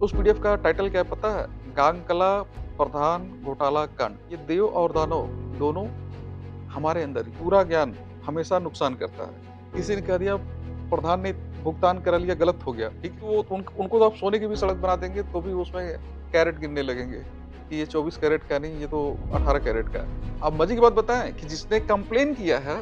उस पीडीएफ का टाइटल क्या है पता है? गांगकला प्रधान घोटाला कांड। ये देव और दानव दोनों हमारे अंदर ही। पूरा ज्ञान हमेशा नुकसान करता है। किसी ने कह दिया प्रधान ने भुगतान करा लिया, गलत हो गया। ठीक है, वो उनको तो आप सोने की भी सड़क बना देंगे तो भी उसमें कैरेट गिनने लगेंगे कि ये 24 कैरेट का नहीं, ये तो 18 कैरेट का है। अब मजे की बात बताएं कि जिसने कंप्लेन किया है,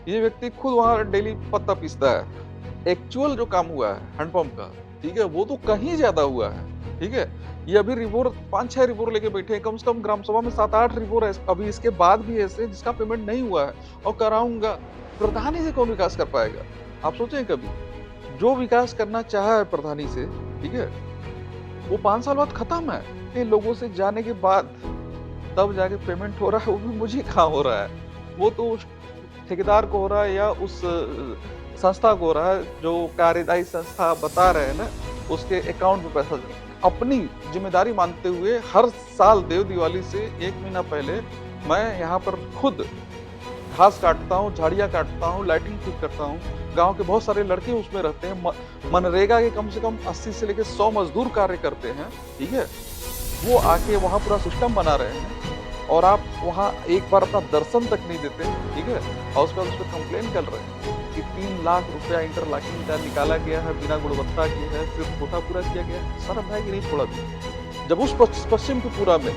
ये व्यक्ति खुद वहां डेली पत्ता पीसता है। एक्चुअल जो काम हुआ है हैंडपंप का, ठीक है, वो तो कहीं ज्यादा हुआ है। ठीक है, ये अभी रिपोर्ट 5-6 रिपोर्ट लेके बैठे हैं, कम से कम ग्राम सभा में 7-8 रिपोर्ट है अभी इसके बाद भी ऐसे जिसका पेमेंट नहीं हुआ है और कराऊंगा। प्रधानी से कौन विकास कर पाएगा? आप सोचें कभी, जो विकास करना चाहा है प्रधानी से, ठीक है, वो 5 साल बाद खत्म है। ये लोगों से जाने के बाद तब जाके पेमेंट हो रहा है, वो भी मुझे कहाँ हो रहा है, वो तो उस ठेकेदार को हो रहा है या उस संस्था को हो रहा है जो कार्यदायी संस्था बता रहे हैं ना, उसके अकाउंट में पैसा अपनी जिम्मेदारी मानते हुए हर साल देव दिवाली से 1 महीना पहले मैं यहाँ पर खुद घास काटता हूँ, झाड़ियाँ काटता हूँ, लाइटिंग ठीक करता हूँ। गांव के बहुत सारे लड़के उसमें रहते हैं। मनरेगा के कम से कम 80 से लेकर 100 मजदूर कार्य करते हैं। ठीक है, वो आके वहाँ पूरा सिस्टम बना रहे हैं और आप वहाँ एक बार अपना दर्शन तक नहीं देते। ठीक है, और उसके बाद उस पर कंप्लेन कर रहे हैं कि 3 लाख रुपया इंटरलॉकिंग का निकाला गया है, बिना गुणवत्ता के है, सिर्फ कोटा पूरा किया गया है। शर्म है कि नहीं थोड़ा भी? जब उस पश्चिम त्रिपुरा में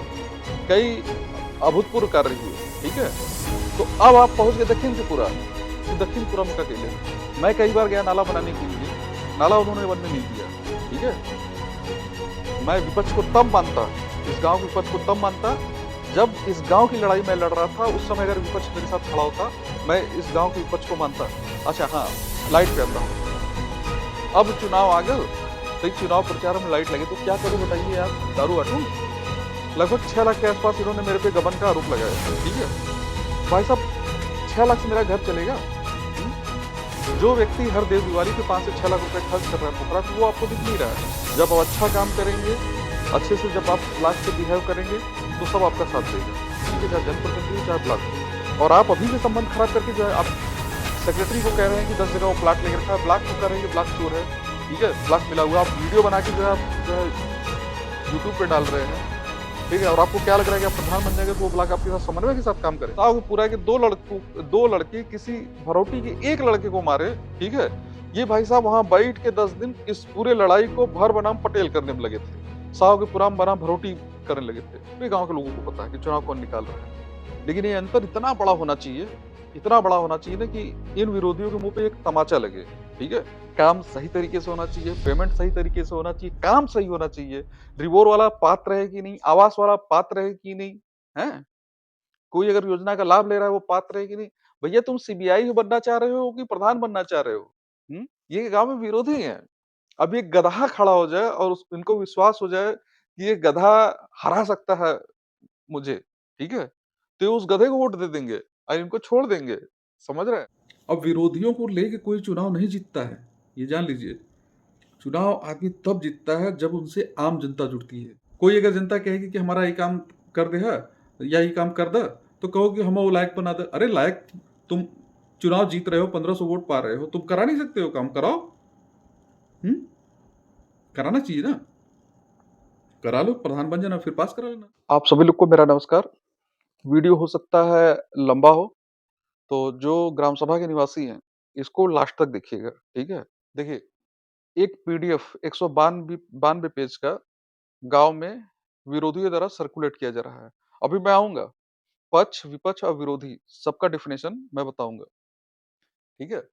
कई अभूतपूर्व कार्य हुए, ठीक है, तो अब आप पहुंच गए दक्षिण त्रिपुरा। दक्षिण त्रिपुरा में का अकेले मैं कई बार गया नाला बनाने के लिए, नाला उन्होंने बनने नहीं दिया। ठीक है, मैं विपक्ष को तब मानता, इस गांव के विपक्ष को तब मानता जब इस गांव की लड़ाई मैं लड़ रहा था। उस समय अगर विपक्ष मेरे साथ खड़ा होता, मैं इस गांव के विपक्ष को मानता। अच्छा हाँ, लाइट पे आता हूँ। अब चुनाव आ गए, तो चुनाव प्रचार में लाइट लगे तो क्या करूं बताइए आप? दारू हटूं? लगभग 6 लाख के आसपास इन्होंने मेरे पे गबन का आरोप लगाया। ठीक है भाई साहब, 6 लाख से मेरा घर चलेगा? जो व्यक्ति हर देव दिवाली पे 5 से 6 लाख रुपए खर्च कर रहा है पोखरा पे, वो आपको दिख नहीं रहा है। जब आप अच्छा काम करेंगे, अच्छे से जब आप लाख से बिहेव करेंगे, तो सब आपका साथ देगा। ठीक है, चाहे जनप्रतिनिधि हो चाहे ब्लॉक। और आप अभी भी संबंध खराब करके जो है आप सेक्रेटरी को कह रहे हैं कि 10 जगह वो प्लाट लेकर रखा है, ब्लॉक को कह रहे हैं कि ब्लॉक चोर है। ठीक है, ब्लॉक मिला हुआ, आप वीडियो बना के जो है आप जो है यूट्यूब पे डाल रहे हैं। ठीक है, और आपको क्या लग रहा है कि आप प्रधान बन जाएंगे तो वो ब्लॉक आपके साथ समन्वय के साथ काम करे? बताओ कि पूरा है कि दो लड़के किसी भरौटी के एक लड़के को मारे। ठीक है, ये भाई साहब वहां बैठ के 10 दिन इस पूरे लड़ाई को भर बनाम पटेल करने में लगे थे। साहब के पुराम बनाम भरौटी करने लगे थे। तो गांव के लोगों को पता है कि चुनाव कौन निकाल रहा है। लेकिन ये अंतर इतना बड़ा होना चाहिए, इतना बड़ा होना चाहिए ना कि इन विरोधियों के मुंह पे एक तमाचा लगे। ठीक है, काम सही तरीके से होना चाहिए, पेमेंट सही तरीके से होना चाहिए, काम सही होना चाहिए। रिवोर वाला पात्र है कि नहीं, आवास वाला पात्र है कि नहीं, है कोई अगर योजना का लाभ ले रहा है वो पात्र है कि नहीं। भैया तुम सीबीआई बनना चाह रहे हो कि प्रधान बनना चाह रहे हो? ये गांव में विरोधी है। अब एक गधा खड़ा हो जाए और इनको विश्वास हो जाए कि ये गधा हरा सकता है मुझे, ठीक है, तो ये उस गधे को वोट दे देंगे और इनको छोड़ देंगे। समझ रहे हैं? अब विरोधियों को लेके कोई चुनाव नहीं जीतता है, ये जान लीजिए। चुनाव आदमी तब जीतता है जब उनसे आम जनता जुड़ती है। कोई अगर जनता कहेगी कि हमारा ये काम कर दे है या ये काम कर दे, तो कहो कि हम वो लायक बना दे। अरे लायक, तुम चुनाव जीत रहे हो, 1500 वोट पा रहे हो, तुम करा नहीं सकते हो काम? कराओ। हम्म कराना चाहिए ना, करा लो, प्रधान बन जाना, फिर पास करा लेना। आप सभी लोग को मेरा नमस्कार। वीडियो हो सकता है लंबा हो, तो जो ग्राम सभा के निवासी हैं इसको लास्ट तक देखिएगा। ठीक है, देखिए, एक पीडीएफ 192 पेज का गांव में विरोधियों द्वारा सर्कुलेट किया जा रहा है। अभी मैं आऊंगा, पक्ष विपक्ष और विरोधी सबका डिफिनेशन मैं बताऊंगा। ठीक है,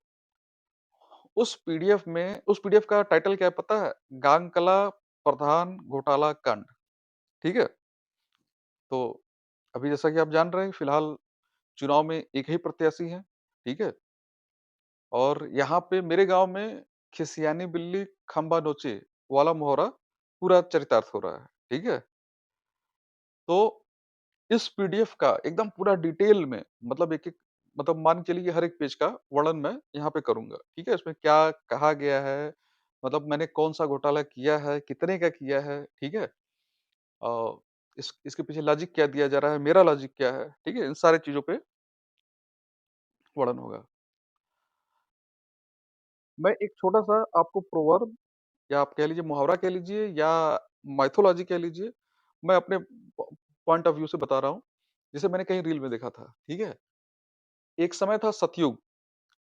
उस पीडीएफ का टाइटल क्या है पता है? गांगकला प्रधान घोटाला कांड। ठीक है, तो अभी जैसा कि आप जान रहे हैं फिलहाल चुनाव में एक ही प्रत्याशी है। ठीक है, और यहाँ पे मेरे गांव में खिसियानी बिल्ली खंबा नोचे वाला मोहरा पूरा चरितार्थ हो रहा है। ठीक है, तो इस पीडीएफ का एकदम पूरा डिटेल में, मतलब एक एक, मतलब मान के चलिए हर एक पेज का वर्णन मैं यहाँ पे करूंगा। ठीक है, इसमें क्या कहा गया है, मतलब मैंने कौन सा घोटाला किया है, कितने का किया है। ठीक है, इसके पीछे लॉजिक क्या दिया जा रहा है, मेरा लॉजिक क्या है। ठीक है, इन सारी चीजों पे वर्णन होगा। मैं एक छोटा सा आपको प्रोवर्ब या आप कह लीजिए मुहावरा कह लीजिए या माइथोलॉजी कह लीजिए, मैं अपने पॉइंट ऑफ व्यू से बता रहा हूँ, जिसे मैंने कहीं रील में देखा था, ठीक है? एक समय था सतयुग,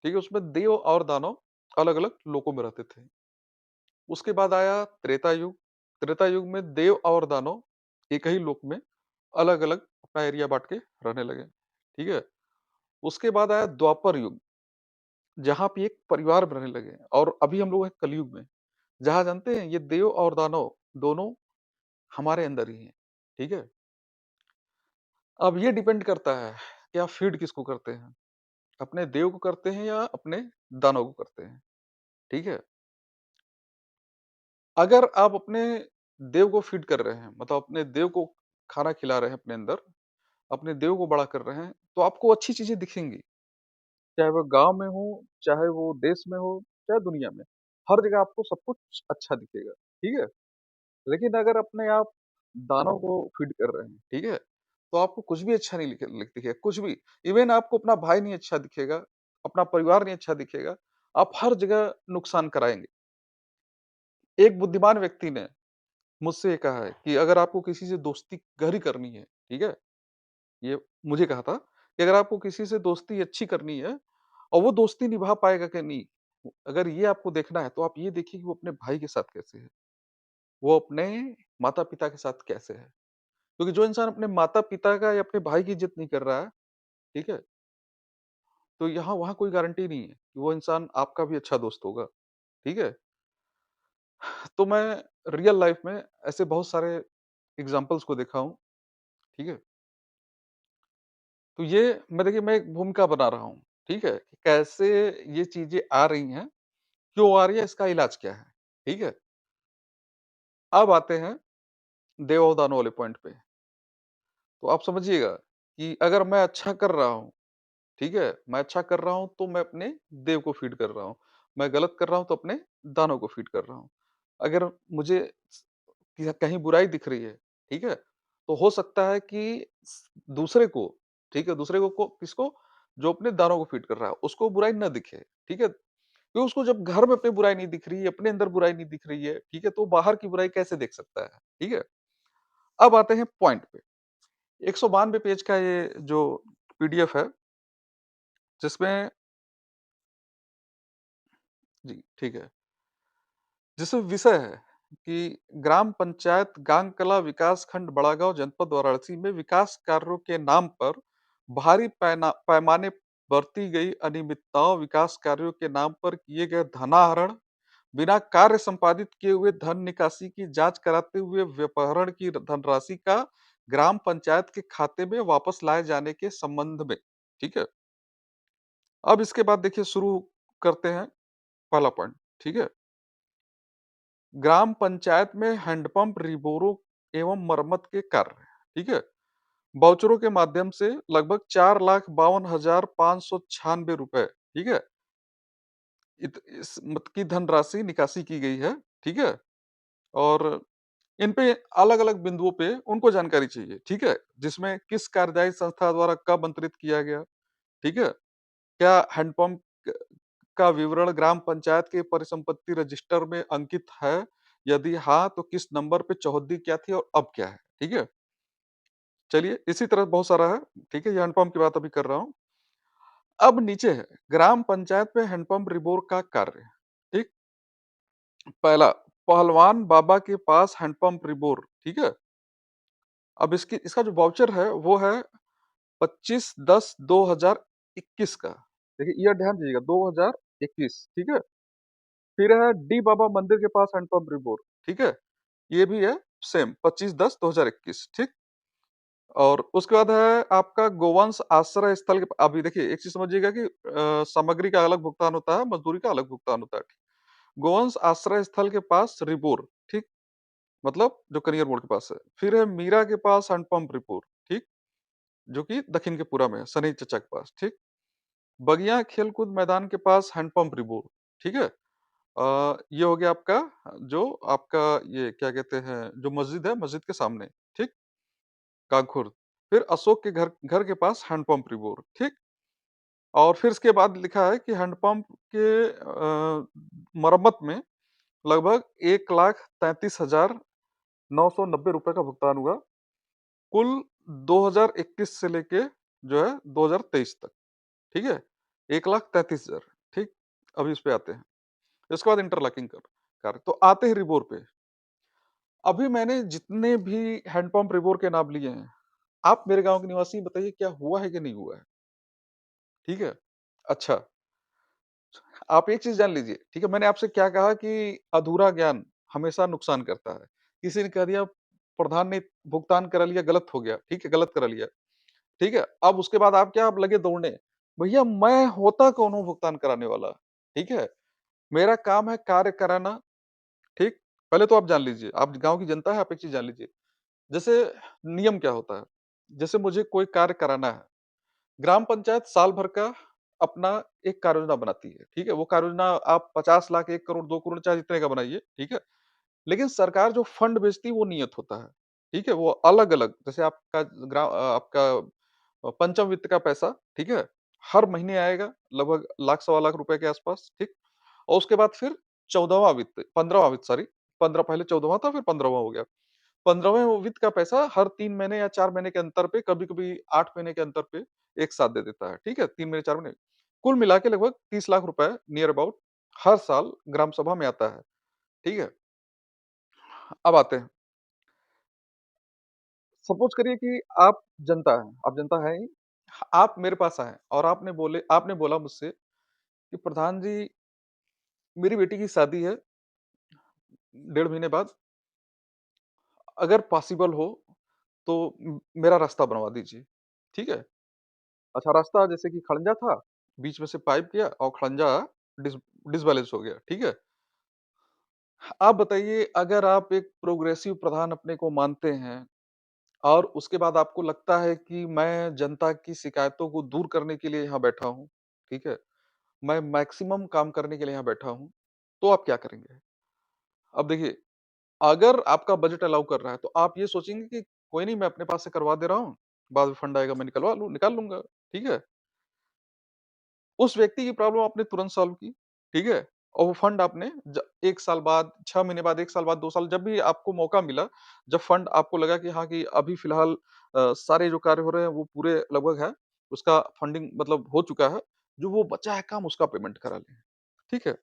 ठीक है? उसमें देव और दानव अलग-अलग लोकों में रहते थे। उसके बाद आया त्रेता युग, त्रेता युग में देव और दानव एक ही लोक में अलग-अलग अपना एरिया बाँट के रहने लगे, ठीक है? उसके बाद आया द्वापर युग, जहाँ पे एक परिवार बनने लगे और अभी हम लोग हैं कलयुग में, जहाँ जानते हैं ये देव और दानव दोनों हमारे अंदर ही हैं, ठीक है? अब ये डिपेंड करता है कि आप फीड किसको करते हैं, अपने देव को करते हैं या अपने दानव को करते हैं, ठीक है? अगर आप अपने देव को फीड कर रहे हैं, मतलब अपने देव को खाना खिला रहे हैं अपने अंदर, अपने देव को बड़ा कर रहे हैं, तो आपको अच्छी चीज़ें दिखेंगी। चाहे वो गाँव में हो, चाहे वो देश में हो, चाहे दुनिया में। हर जगह आपको सब कुछ अच्छा दिखेगा, ठीक है? लेकिन अगर अपने आप दानव को फीड कर रहे हैं, ठीक है? तो आपको कुछ भी अच्छा नहीं दिखेगा, कुछ भी। इवन आपको अपना भाई नहीं अच्छा दिखेगा, अपना परिवार नहीं अच्छा दिखेगा, आप हर जगह नुकसान कराएँगे। एक बुद्धिमान व्यक्ति ने मुझसे ये कहा है कि अगर आपको किसी से दोस्ती गहरी करनी है, ठीक है? ये मुझे कहा था कि अगर आपको किसी से दोस्ती अच्छी करनी है और वो दोस्ती निभा पाएगा कि नहीं, अगर ये आपको देखना है तो आप ये देखिए कि वो अपने भाई के साथ कैसे है, वो अपने माता-पिता के साथ कैसे है। क्योंकि जो इंसान अपने माता-पिता का या अपने भाई की इज़्ज़त नहीं कर रहा है, ठीक है? तो यहाँ वहाँ कोई गारंटी नहीं है कि वो इंसान आपका भी अच्छा दोस्त होगा, ठीक है? तो मैं रियल लाइफ़ में ऐसे बहुत सारे एग्ज़ाम्पल्स को देखा हूँ, ठीक है? तो ये मैं एक भूमिका बना रहा हूँ, ठीक है? कि कैसे ये चीज़ें आ रही हैं, क्यों आ रही है, इसका इलाज क्या है, ठीक है? अब आते हैं देव और दानव वाले पॉइंट पे। तो आप समझिएगा कि अगर मैं अच्छा कर रहा हूँ, ठीक है? मैं अच्छा कर रहा हूँ तो मैं अपने देव को फ़ीड कर रहा हूँ। मैं गलत कर रहा हूँ तो अपने दानव को फ़ीड कर रहा हूँ। अगर मुझे स कि कहीं बुराई दिख रही है, ठीक है? तो हो सकता है कि दूसरे को, ठीक है? दूसरे को किसको? जो अपने दानव को फ़ीड कर रहा है, उसको बुराई ना दिखे, ठीक है? क्योंकि उसको जब घर में अपनी बुराई नहीं दिख रही है, अपने अंदर बुराई नहीं दिख रही है, ठीक है? तो बाहर की बुराई कैसे देख सकता है, ठीक है? अब आते हैं पॉइंट पे। 192 पेज का ये जो पीडीएफ है, जिसमें जी, ठीक है। जिसमें विषय है कि ग्राम पंचायत गांगकला विकास खंड बड़ागांव जनपद वाराणसी में विकास कार्यों के नाम पर भारी पैमाने बरती गई अनियमितताओं, विकास कार्यों के नाम पर किए गए धनाहरण, बिना कार्य संपादित किए हुए धन निकासी की जांच कराते हुए व्यपहरण की धनराशि का ग्राम पंचायत के खाते में वापस लाए जाने के संबंध में, ठीक है? अब इसके बाद देखिए शुरू करते हैं पहला पॉइंट, ठीक है? ग्राम पंचायत में हैंडपंप रिबोरों एवं मरम्मत के कार्य, ठीक है? वाउचरों के माध्यम से लगभग 4,52,596 रुपए, ठीक है? इस मत की धनराशि निकासी की गई है, ठीक है? और इन पे अलग-अलग बिंदुओं पे उनको जानकारी चाहिए, ठीक है? जिसमें किस कार्यदायी संस्था द्वारा कब अंतरित किया गया, ठीक है? क्या हैंडपंप का विवरण ग्राम पंचायत के परिसंपत्ति रजिस्टर में अंकित है? यदि हाँ, तो किस नंबर पे चौहद्दी क्या थी और अब क्या है? ठीक है? चलिए इसी तरह बहुत सारा है, ठीक है? ये हैंडपंप की बात अभी कर रहा हूँ। अब नीचे है ग्राम पंचायत में हैंडपंप रिबोर का कार्य, ठीक? पहला, पहलवान बाबा के पास हैंडपंप रिबोर, ठीक है? अब इसकी इसका जो वाउचर है वो है 25/10/2021 का। देखिए ईयर ध्यान दीजिएगा 2021, ठीक है? फिर है डी बाबा मंदिर के पास हैंडपंप रिबोर, ठीक है? ये भी है सेम 25/10/2021, ठीक? और उसके बाद है आपका गोवंश आश्रय स्थल के अभी देखिए एक चीज़ समझिएगा कि सामग्री का अलग भुगतान होता है, मज़दूरी का अलग भुगतान होता है। गोवंश आश्रय स्थल के पास रिबोर, ठीक? मतलब जो करियर मोड़ के पास है। फिर है मीरा के पास हैंडपंप रिबोर, ठीक? जो कि दक्षिण के पुरा में है, सनई चचा के पास, ठीक? बगिया खेल-कूद मैदान के पास हैंडपंप रिबोर, ठीक है? ये हो गया आपका जो आपका ये क्या कहते हैं, जो मस्जिद है, मस्जिद के सामने, ठीक? कागखुर्द। फिर अशोक के घर घर के पास हैंडपंप रिबोर, ठीक? और फिर इसके बाद लिखा है कि हैंडपंप के मरम्मत में लगभग 1,33,990 रुपए का भुगतान हुआ, कुल 2021 से लेके जो है 2023 तक, ठीक है? 1,33,000, ठीक? अभी इस पे आते हैं। इसके बाद इंटरलॉकिंग कार्य, तो आते हैं रिबोर पे। अभी मैंने जितने भी हैंडपंप रिबोर के नाम लिए हैं, आप मेरे गाँव के निवासी बताइए क्या हुआ है कि नहीं हुआ है? ठीक है? अच्छा, आप एक चीज़ जान लीजिए, ठीक है? मैंने आपसे क्या कहा कि अधूरा ज्ञान हमेशा नुकसान करता है। किसी ने कह दिया प्रधान ने भुगतान करा लिया, गलत हो गया, ठीक है? गलत करा लिया, ठीक है? अब उसके बाद आप क्या आप लगे दौड़ने, भैया मैं होता कौन हूँ भुगतान कराने वाला, ठीक है? मेरा काम है कार्य कराना, ठीक? पहले तो आप जान लीजिए, आप गाँव की जनता है, आप एक चीज़ जान लीजिए। जैसे नियम क्या होता है? जैसे मुझे कोई कार्य कराना है, ग्राम पंचायत साल भर का अपना एक कार्य योजना बनाती है, ठीक है? वो कार्य योजना आप 50 लाख, 1 करोड़, 2 करोड़ चाहे जितने का बनाइए, ठीक है? लेकिन सरकार जो फंड भेजती है वो नियत होता है, ठीक है? वो अलग-अलग जैसे आपका पंचम वित्त का पैसा, ठीक है? हर महीने आएगा लगभग लाख सवा लाख रुपए के आसपास, ठीक? और उसके बाद फिर 14वाँ वित्त 15वाँ वित्त सॉरी 15 पहले 14वाँ था फिर 15वाँ हो गया। 15वें वित्त का पैसा हर 3 महीने या 4 महीने के अंतर पे, कभी-कभी 8 महीने के अंतर पे एक साथ दे देता है, ठीक है? 3 महीने, 4 महीने। कुल मिला के लगभग 30 लाख रुपए नियर अबाउट हर साल ग्राम सभा में आता है, ठीक है? अब आते हैं, सपोज़ करिए कि आप जनता हैं ही, आप मेरे पास आए और आपने बोला मुझसे कि प्रधान जी मेरी बेटी की शादी है 1.5 महीने बाद, अगर पॉसिबल हो तो मेरा रास्ता बनवा दीजिए, ठीक है? अच्छा रास्ता जैसे कि खड़ंजा था, बीच में से पाइप गया और खड़ंजा डिस डिसबैलेंस हो गया, ठीक है? आप बताइए अगर आप एक प्रोग्रेसिव प्रधान अपने को मानते हैं और उसके बाद आपको लगता है कि मैं जनता की शिकायतों को दूर करने के लिए यहाँ बैठा हूँ, ठीक है? मैं मैक्सिमम काम करने के लिए यहाँ बैठा हूँ, तो आप क्या करेंगे? अब देखिए, अगर आपका बजट अलाउ कर रहा है, तो आप ये सोचेंगे कि कोई नहीं मैं अपने पास से करवा दे रहा हूँ, बाद में फंड आएगा मैं निकाल लूँगा, ठीक है? उस व्यक्ति की प्रॉब्लम आपने तुरंत सॉल्व की, ठीक है? और वो फंड आपने 1 साल बाद, 6 महीने बाद, 1 साल बाद, 2 साल जब भी आपको मौका मिला, जब फंड आपको लगा कि हाँ, कि अभी फ़िलहाल सारे जो कार्य हो रहे हैं वो पूरे लगभग है, उसका फंडिंग मतलब हो चुका है, जो वो बचा है काम उसका पेमेंट करा लें, ठीक है?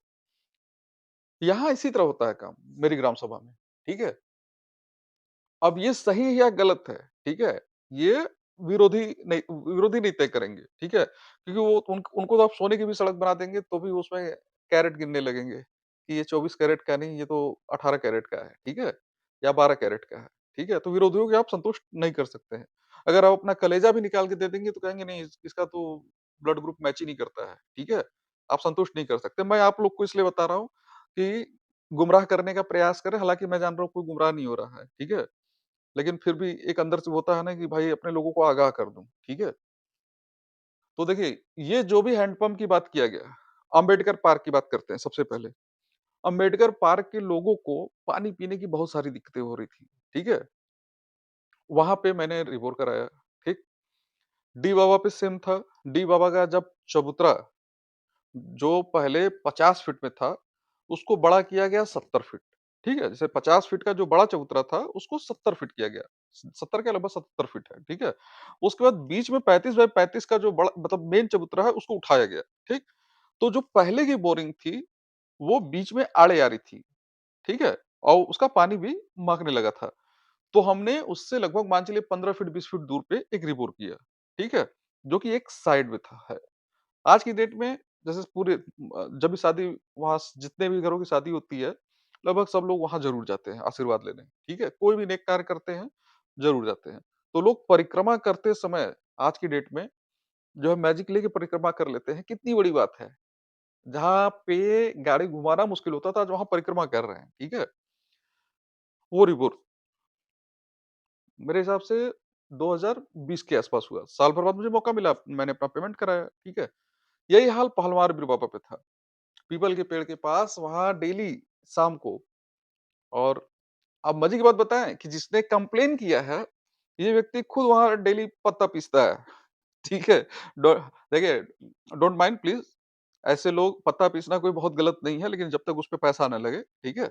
यहाँ इसी तरह होता है काम मेरी ग्राम सभा में, ठीक है? अब ये सही है या गलत है, ठीक है? ये विरोधी नहीं तय करेंगे, ठीक है? क्योंकि वो उनको तो आप सोने की भी सड़क बना देंगे, तो भी उसमें कैरेट गिनने लगेंगे, कि ये 24 कैरेट का नहीं, ये तो 18 कैरेट का है, ठीक है? या 12 कैरेट का है, ठीक है? तो विरोधियों को आप संतुष्ट नहीं कर सकते हैं। अगर आप अपना कलेजा भी निकाल के दे देंगे, तो कहेंगे नहीं इसका तो ब्लड ग्रुप मैच ही नहीं करता है, ठीक है? आप संतुष्ट नहीं कर सकते। मैं आप लोग को इसलिए बता रहा हूँ कि गुमराह करने का प्रयास करें, हालाँकि मैं जान रहा हूँ कोई गुमराह नहीं हो रहा है, ठीक है? लेकिन फिर भी एक अंदर से होता है ना कि भाई अपने लोगों को आगाह कर दूं, ठीक है? तो देखिए ये जो भी हैंडपंप की बात किया गया, अंबेडकर पार्क की बात करते हैं सबसे पहले। अंबेडकर पार्क के लोगों को पानी पीने की बहुत सारी दिक्कतें हो रही थी, ठीक है? वहां पे मैंने रिपोर्ट कराया, ठीक? डी बाबा पे सेम था। डी बाबा का जब चबूतरा जो पहले 50 फीट में था, उसको बड़ा किया गया 70 फीट, ठीक है? जैसे 50 फीट का जो बड़ा चबूतरा था, उसको 70 फीट किया गया। 70 क्या लगभग 70 फीट है, ठीक है? उसके बाद बीच में 35 बाय 35 का जो बड़ा मतलब मेन चबूतरा है, उसको उठाया गया, ठीक? तो जो पहले की बोरिंग थी, वो बीच में आड़े आ रही थी, ठीक है? और उसका पानी भी महकने लगा था। तो हमने उससे लगभग मान चलिए 15 फीट 20 फीट दूर पे एक रिबोर किया, ठीक है? जो कि एक साइड में था है। आज की डेट में जैसे जब भी शादी वहाँ जितने भी घरों की शादी होती है, लगभग सब लोग वहाँ ज़रूर जाते हैं आशीर्वाद लेने, ठीक है? कोई भी नेक कार्य करते हैं, ज़रूर जाते हैं। तो लोग परिक्रमा करते समय आज की डेट में जो है मैजिक लेके परिक्रमा कर लेते हैं, कितनी बड़ी बात है। जहाँ पे गाड़ी घुमाना मुश्किल होता था, आज वहाँ परिक्रमा कर रहे हैं, ठीक है? वो रिवोर मेरे हिसाब से 2020 के आसपास हुआ। साल भर बाद मुझे मौका मिला, मैंने अपना पेमेंट कराया, ठीक है? यही हाल पहलवार बिरु बाबा पे था। पीपल के पेड़ के पास वहाँ डेली शाम को और अब मजे की बात बताएँ कि जिसने कंप्लेन किया है, ये व्यक्ति खुद वहाँ डेली पत्ता पीसता है, ठीक है? डो देखिए डोंट माइंड प्लीज़ ऐसे लोग पत्ता पीसना कोई बहुत गलत नहीं है, लेकिन जब तक उस पे पैसा ना लगे, ठीक है?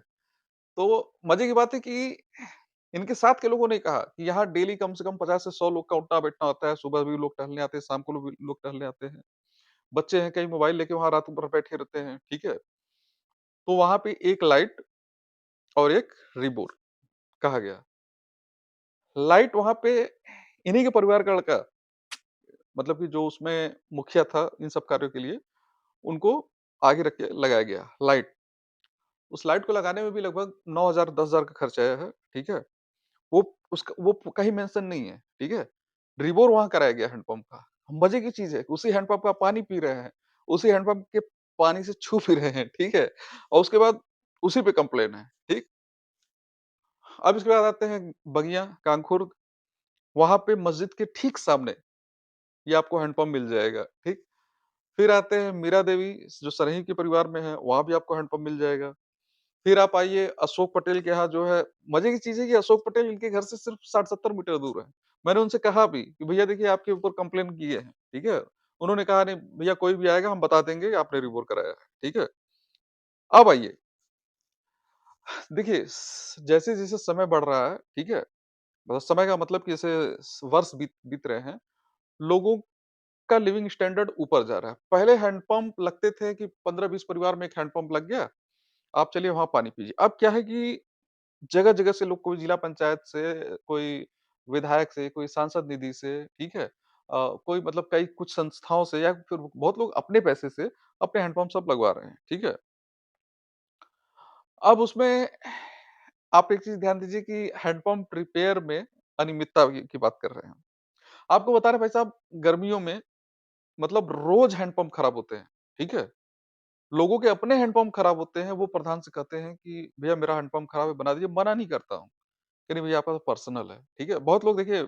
तो मज़े की बात है कि इनके साथ के लोगों ने कहा कि यहाँ डेली कम से कम 50 से 100 लोग का उठना-बैठना होता है, सुबह भी लोग टहलने आते हैं, शाम को लोग टहलने आते हैं। बच्चे हैं, कई मोबाइल लेके वहाँ रात भर बैठे रहते हैं, ठीक है? तो वहाँ पे एक लाइट और एक रिबोर कहा गया। लाइट वहाँ पे इन्हीं के परिवार का लड़का, मतलब कि जो उसमें मुखिया था इन सब कार्यों के लिए, उनको आगे रख के लगाया गया लाइट। उस लाइट को लगाने में भी लगभग 9,000 10,000 का खर्च आया है, ठीक है? वो कहीं मेंशन नहीं है, ठीक है? रिबोर वहाँ कराया गया हैंडपंप का। मज़े की चीज़ है, उसी हैंडपंप का पानी पी रहे हैं, उसी हैंडपंप के पानी से छू भी रहे हैं, ठीक है? और उसके बाद उसी पे कंप्लेन है, ठीक? अब इसके बाद आते हैं बगिया, कानखुर्द, वहाँ पे मस्जिद के ठीक सामने ये आपको हैंडपंप मिल जाएगा, ठीक? फिर आते हैं मीरा देवी, जो सरही के परिवार में है, वहाँ भी आपको हैंडपंप मिल जाएगा। फिर आप आइए अशोक पटेल के यहाँ, जो है मज़े की चीज़ है कि अशोक पटेल इनके घर से सिर्फ 60-70 मीटर दूर है। मैंने उनसे कहा भी कि भैया देखिए आपके ऊपर कंप्लेन किए हैं, ठीक है? उन्होंने कहा नहीं भैया कोई भी आएगा हम बता देंगे कि आपने रिपोर्ट कराया है, ठीक है? अब आइए, देखिए जैसे-जैसे समय बढ़ रहा है, ठीक है? मतलब समय का मतलब कि जैसे वर्ष बीत बीत रहे हैं, लोगों का लिविंग स्टैंडर्ड ऊपर जा रहा है। पहले हैंडपंप लगते थे कि 15-20 परिवार में एक हैंडपंप लग गया, आप चलिए वहाँ पानी पीजिए। अब क्या है कि जगह-जगह से लोग, कोई जिला पंचायत से, कोई विधायक से, कोई सांसद निधि से, ठीक है? कोई मतलब कई कुछ संस्थाओं से, या फिर बहुत लोग अपने पैसे से अपने हैंडपंप सब लगवा रहे हैं, ठीक है? अब उसमें आप एक चीज़ ध्यान दीजिए कि हैंडपंप रिपेयर में अनियमितता की बात कर रहे हैं। आपको बता रहे हैं भाई साहब, गर्मियों में मतलब रोज़ हैंडपंप खराब होते हैं, ठीक है? लोगों के अपने हैंडपंप खराब होते हैं, वो प्रधान से कहते हैं कि भैया मेरा हैंडपंप खराब है, बना दीजिए। मना नहीं करता हूँ। कि नहीं भैया आपका तो पर्सनल है, ठीक है? बहुत लोग देखिए,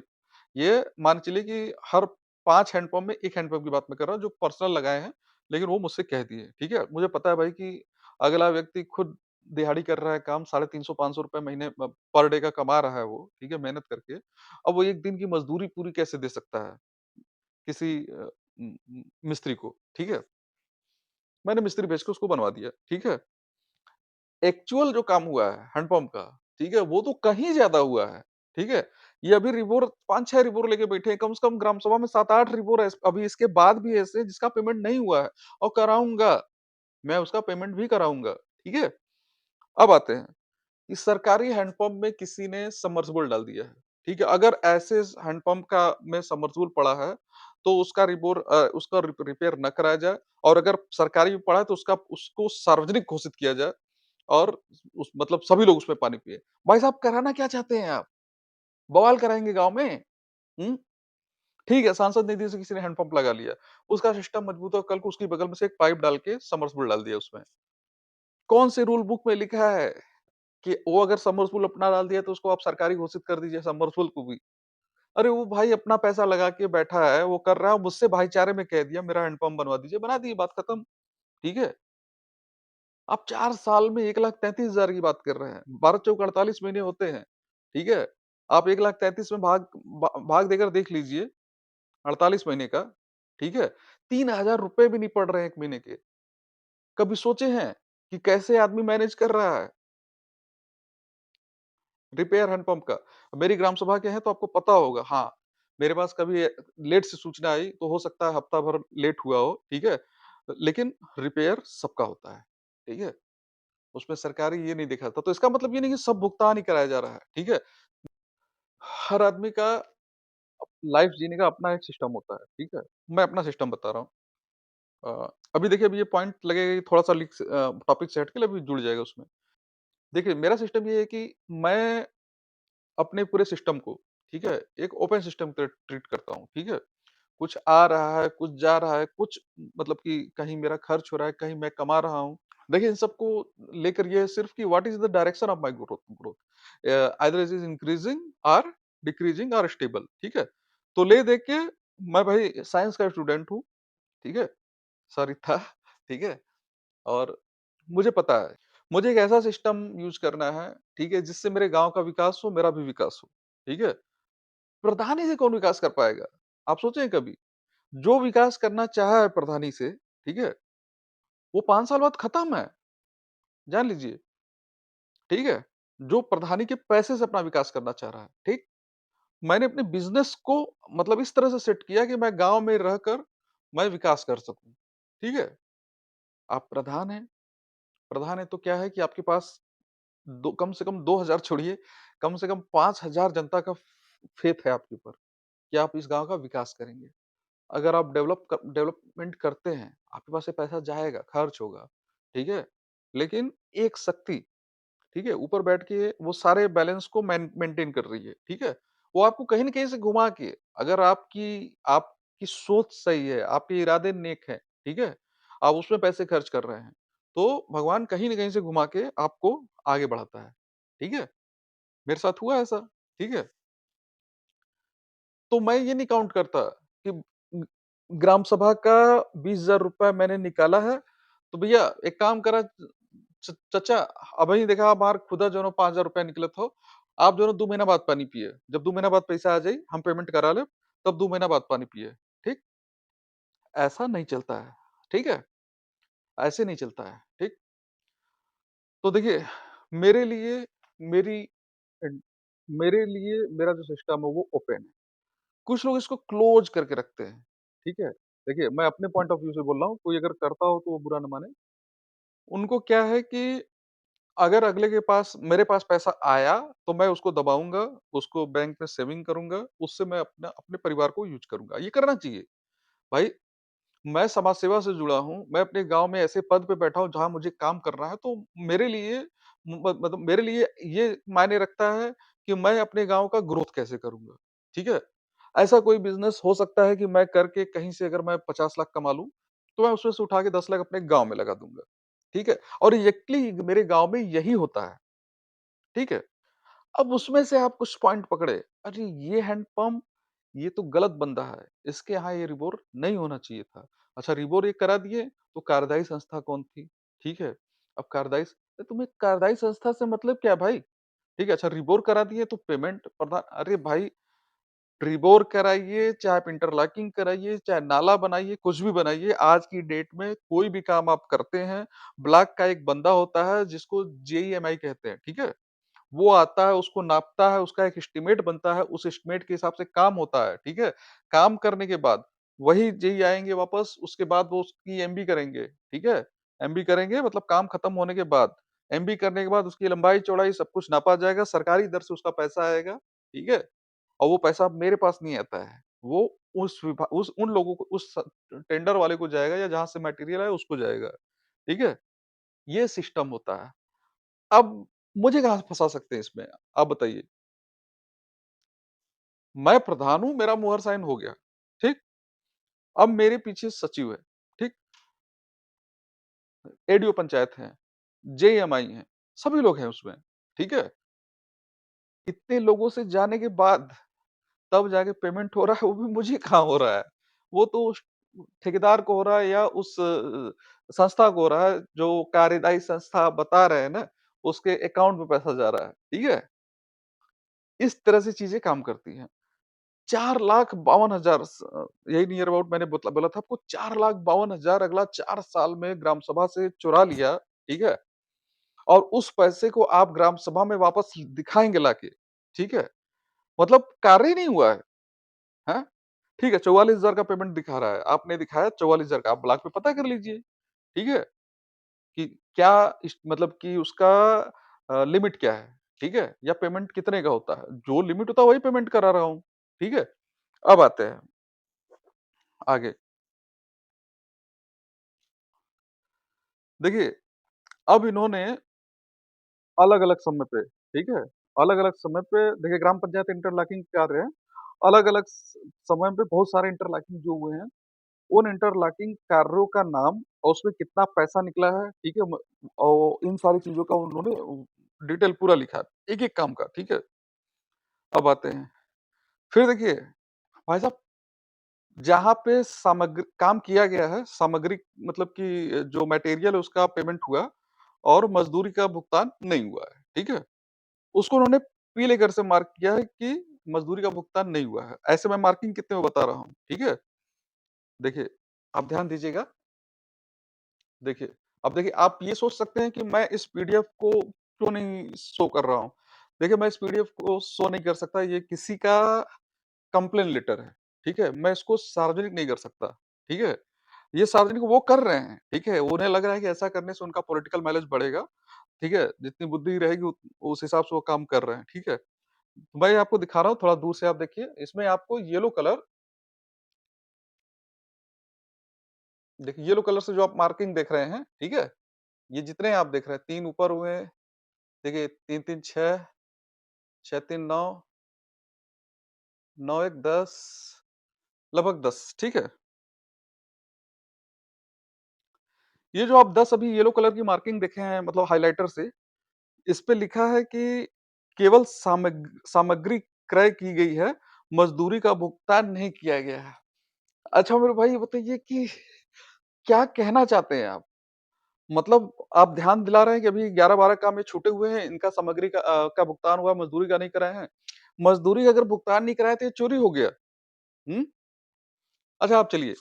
ये मान के चलिए कि हर 5 हैंडपंप में 1 हैंडपंप की बात मैं कर रहा हूँ जो पर्सनल लगाए हैं, लेकिन वो मुझसे कह दिए, ठीक है? मुझे पता है भाई कि अगला व्यक्ति खुद दिहाड़ी कर रहा है काम, 350-500 रुपए महीने पर डे का कमा रहा है वो, ठीक है? मेहनत करके। अब वो 1 दिन की मज़दूरी पूरी कैसे दे सकता है किसी मिस्त्री को, ठीक है? मैंने मिस्त्री भेज के उसको बनवा दिया, ठीक है? एक्चुअल जो काम हुआ है हैंडपंप का, ठीक है? वो तो कहीं ज़्यादा हुआ है, ठीक है? ये अभी रिबोर 5-6 रिबोर लेके बैठे हैं, कम से कम ग्राम सभा में 7-8 रिबोर है, अभी इसके बाद भी ऐसे हैं जिसका पेमेंट नहीं हुआ है और कराऊँगा, मैं उसका पेमेंट भी कराऊँगा, ठीक है? अब आते हैं, इस सरकारी हैंडपंप में किसी ने सबमर्सिबल डाल दिया है, ठीक है? अगर ऐसे हैंडपंप का में सबमर्सिबल पड़ा है, तो उसका उसका रिपेयर ना कराया जाए, और अगर सरकारी में पड़ा है तो उसको सार्वजनिक घोषित किया जाए, और उस मतलब सभी लोग उसमें पानी पिएँ। भाई साहब कराना क्या चाहते हैं आप? बवाल कराएँगे गाँव में? हुँ? ठीक है, सांसद निधि से किसी ने हैंडपंप लगा लिया, उसका सिस्टम मजबूत हो, कल को उसकी बगल में से एक पाइप डाल के सबमर्सिबल डाल दिया उसमें। कौन से रूल बुक में लिखा है कि वो अगर सबमर्सिबल अपना डाल दिया तो उसको आप सरकारी घोषित कर दीजिए सबमर्सिबल को भी? अरे वो भाई अपना पैसा लगा के बैठा है, वो कर रहा है, मुझसे भाईचारे में कह दिया मेरा हैंडपंप बनवा दीजिए, बना दिए, बात खत्म, ठीक है? आप 4 साल में 1,33,000 की बात कर रहे हैं। 12 चौक 48 महीने होते हैं, ठीक है? आप 1,33,000 में भाग देकर देख लीजिए 48 महीने का, ठीक है? ₹3,000 भी नहीं पड़ रहे हैं 1 महीने के। कभी सोचे हैं कि कैसे आदमी मैनेज कर रहा है रिपेयर हैंडपंप का? मेरी ग्राम सभा के हैं तो आपको पता होगा। हाँ, मेरे पास कभी लेट से सूचना आई तो हो सकता है हफ्ता भर लेट हुआ हो, ठीक है? लेकिन रिपेयर सबका होता है, ठीक है? उसमें सरकारी ये नहीं देखा था। तो इसका मतलब ये नहीं कि सब भुगतान ही कराया जा रहा है, ठीक है? हर आदमी का लाइफ जीने का अपना एक सिस्टम होता है, ठीक है? मैं अपना सिस्टम बता रहा हूँ। अभी देखिए, अभी ये पॉइंट लगेगा कि थोड़ा-सा टॉपिक से हट के अभी जुड़ जाएगा उसमें। देखिए, मेरा सिस्टम ये है कि मैं अपने पूरे सिस्टम को, ठीक है? एक ओपन सिस्टम की तरह ट्रीट करता हूँ, ठीक है? कुछ आ रहा है, कुछ जा रहा है, कुछ मतलब कि कहीं मेरा खर्च हो रहा है, कहीं मैं कमा रहा हूँ। देखिए, इन सबको लेकर ये है सिर्फ कि what is the direction of my growth either it is increasing और डिक्रीजिंग और स्टेबल, ठीक है? तो ले दे के मैं भाई साइंस का स्टूडेंट हूँ, ठीक है? सॉरी था, ठीक है? और मुझे पता है, मुझे एक ऐसा सिस्टम यूज़ करना है, ठीक है? जिससे मेरे गाँव का विकास हो, मेरा भी विकास हो, ठीक है? प्रधानी से कौन विकास कर पाएगा? आप सोचे हैं कभी? जो विकास करना चाहा है प्रधानी से, ठीक है? वो 5 साल बाद खत्म है, जान लीजिए, ठीक है? जो प्रधानी के पैसे से अपना विकास करना चाह रहा है, ठीक? मैंने अपने बिज़नेस को मतलब इस तरह से सेट किया कि मैं गाँव में रहकर मैं विकास कर सकूँ, ठीक है? आप प्रधान हैं तो क्या है कि आपके पास दो कम से कम 2000 छोड़िए, कम से कम 5000 जनता का फ़ेथ है आपके ऊपर, कि आप इस गाँव का विकास करेंगे। अगर आप डेवलपमेंट करते हैं, आपके पास से पैसा जाएगा, खर्च होगा, ठीक है? लेकिन एक शक्ति, ठीक है? ऊपर बैठ के वो सारे बैलेंस को मेंटेन कर रही है, ठीक है? वो आपको कहीं न कहीं से घुमा के अगर आपकी सोच सही है, आपके इरादे नेक हैं, ठीक है? आप उसमें पैसे खर्च कर रहे हैं, तो भगवान कहीं न कहीं से घुमा के आपको आगे बढ़ाता है, ठीक है? मेरे साथ हुआ ऐसा, ठीक है? तो मैं ये नहीं काउंट करता कि ग ग्राम सभा का 20,000 रुपए मैंने निकाला है, तो भैया एक काम करा चचा अबही देखा हमार खुदा जौनो 5,000 रुपया निकलत हो, आप जौनो 2 महीना बाद पानी पिए। जब 2 महीना बाद पैसा आ जाई, हम पेमेंट करा लेब, तब 2 महीना बाद पानी पिए। ठीक? ऐसा नहीं चलता है। ठीक है? ऐसे नहीं चलता है। ठीक? तो देखिए, मेरे लिए मेरी एड मेरे लिए मेरा जो सिस्टम है वो ओपन है। कुछ लोग इसको क्लोज़ करके रखते हैं। ठीक है? देखिए, मैं अपने पॉइंट ऑफ व्यू से बोल रहा हूँ, कोई अगर करता हो तो वो बुरा ना माने। उनको क्या है कि अगर अगले के पास मेरे पास पैसा आया, तो मैं उसको दबाऊँगा, उसको बैंक में सेविंग करूँगा, उससे मैं अपना अपने परिवार को यूज़ करूँगा। ये करना चाहिए। भाई, मैं समाज सेवा से जुड़ा हूँ, मैं अपने गाँव में ऐसे पद पे बैठा हूँ जहाँ मुझे काम करना है, तो मेरे लिए मतलब मेरे लिए ये मायने रखता है कि मैं अपने गाँव का ग्रोथ कैसे करूँगा, ठीक है? ऐसा कोई बिज़नेस हो सकता है कि मैं करके कहीं से अगर मैं 50 लाख कमा लूँ, तो मैं उसमें से उठा के 10 लाख अपने गाँव में लगा दूँगा, ठीक है? और एग्ज़ैक्टली मेरे गाँव में यही होता है, ठीक है? अब उसमें से आप कुछ पॉइंट पकड़े, अरे ये हैंडपंप, ये तो गलत बंदा है, इसके यहाँ ये रिबोर नहीं होना चाहिए था। अच्छा रिबोर ये करा दिए, तो कार्यदायी संस्था कौन थी? ठीक है, अब तुम्हें कार्यदायी संस्था से मतलब क्या है भाई? ठीक है, अच्छा रिबोर करा दिए तो पेमेंट प्रधा अरे भाई रिबोर कराइए, चाहे आप इंटरलॉकिंग कराइए, चाहे नाला बनाइए, कुछ भी बनाइए, आज की डेट में कोई भी काम आप करते हैं, ब्लॉक का एक बंदा होता है जिसको जेईएमआई कहते हैं, ठीक है? वो आता है, उसको नापता है, उसका एक एस्टीमेट बनता है, उस एस्टीमेट के हिसाब से काम होता है, ठीक है? काम करने के बाद वही जेई आएँगे वापस, उसके बाद वो उसकी एमबी करेंगे, ठीक है? एमबी करेंगे मतलब काम खत्म होने के बाद, एमबी करने के बाद उसकी लंबाई-चौड़ाई सब कुछ नापा जाएगा, सरकारी दर से उसका पैसा आएगा, ठीक है? और वो पैसा मेरे पास नहीं आता है, वो उस उन लोगों को उस टेंडर वाले को जाएगा या जहाँ से मटेरियल आया उसको जाएगा, ठीक है? ये सिस्टम होता है। अब मुझे कहाँ फँसा सकते हैं इसमें? आप बताइए? मैं प्रधान हूँ, मेरा मुहर साइन हो गया, ठीक? अब मेरे पीछे सचिव है, ठीक? एडीओ पंचायत हैं, जेएमआई हैं, सभी लोग हैं उसमें, ठीक है? इतने लोगों से जाने के बाद तब जाके पेमेंट हो रहा है, वो भी मुझे कहाँ हो रहा है? वो तो उस ठेकेदार को हो रहा है या उस संस्था को हो रहा है, जो कार्यदायी संस्था आप बता रहे हैं ना, उसके अकाउंट में पैसा जा रहा है, ठीक है? इस तरह से चीज़ें काम करती हैं। 4,52,000 यही नियर अबाउट मैंने बोला था आपको 4,52,000 अगला 4 साल में ग्राम सभा से चुरा लिया, ठीक है? और उस पैसे को आप ग्राम सभा में वापस दिखाएँगे लाके, ठीक है? मतलब कार्य ही नहीं हुआ है, हैं? ठीक है, 44,000 का पेमेंट दिखा रहा है, आपने दिखाया 44,000 का, आप ब्लॉक पे पता कर लीजिए, ठीक है? कि क्या इस मतलब कि उसका लिमिट क्या है, ठीक है? या पेमेंट कितने का होता है? जो लिमिट होता है वही पेमेंट करा रहा हूँ, ठीक है? अब आते हैं आगे। देखिए, अब इन्होंने अलग-अलग समय पे, ठीक है? अलग-अलग समय पे देखिए ग्राम पंचायत इंटरलॉकिंग कार्य है, अलग-अलग समय पे बहुत सारे इंटरलॉकिंग जो हुए हैं, उन इंटरलॉकिंग कार्यों का नाम और उसमें कितना पैसा निकला है, ठीक है? और इन सारी चीज़ों का उन्होंने डिटेल पूरा लिखा है, एक-एक काम का, ठीक है? अब आते हैं, फिर देखिए भाई साहब जहाँ पे काम किया गया है, सामग्री मतलब कि जो मटेरियल है उसका पेमेंट हुआ और मज़दूरी का भुगतान नहीं हुआ है, ठीक है? उसको उन्होंने पीले कलर से मार्क किया है कि मज़दूरी का भुगतान नहीं हुआ है। ऐसे मैं मार्किंग कितने में बता रहा हूँ, ठीक है? देखिए, आप ध्यान दीजिएगा, देखिए, अब देखिए आप ये सोच सकते हैं कि मैं इस पीडीएफ को क्यों नहीं शो कर रहा हूँ? देखिए मैं इस पीडीएफ को शो नहीं कर सकता, ये किसी का कंप्लेन लेटर है, ठीक है? मैं इसको सार्वजनिक नहीं कर सकता, ठीक है? ये सार्वजनिक वो कर रहे हैं, ठीक है? उन्हें लग रहा है कि ऐसा करने से उनका पॉलिटिकल माइलेज बढ़ेगा, ठीक है? जितनी बुद्धि रहेगी उस हिसाब से वो काम कर रहे हैं, ठीक है? मैं आपको दिखा रहा हूँ, थोड़ा दूर से आप देखिए, इसमें आपको येलो कलर देखिए येलो कलर से जो आप मार्किंग देख रहे हैं, ठीक है? ये जितने आप देख रहे हैं 3 ऊपर हुए, देखिए 3-3 6, 6-3 9, 9-1 10, लगभग 10, ठीक है? ये जो आप 10 अभी येलो कलर की मार्किंग देखे हैं मतलब हाइलाइटर से, इस पे लिखा है कि केवल सामग्री क्रय की गई है, मज़दूरी का भुगतान नहीं किया गया है। अच्छा मेरे भाई ये बताइए कि क्या कहना चाहते हैं आप? मतलब आप ध्यान दिला रहे हैं कि अभी 11-12 काम ये छूटे हुए हैं, इनका सामग्री का भुगतान हुआ, मज़दूरी का नहीं कराए हैं। मज़दूरी का अगर भुगतान नहीं कराए तो ये चोरी हो गया। हुँ? अच्छा आप चलिए,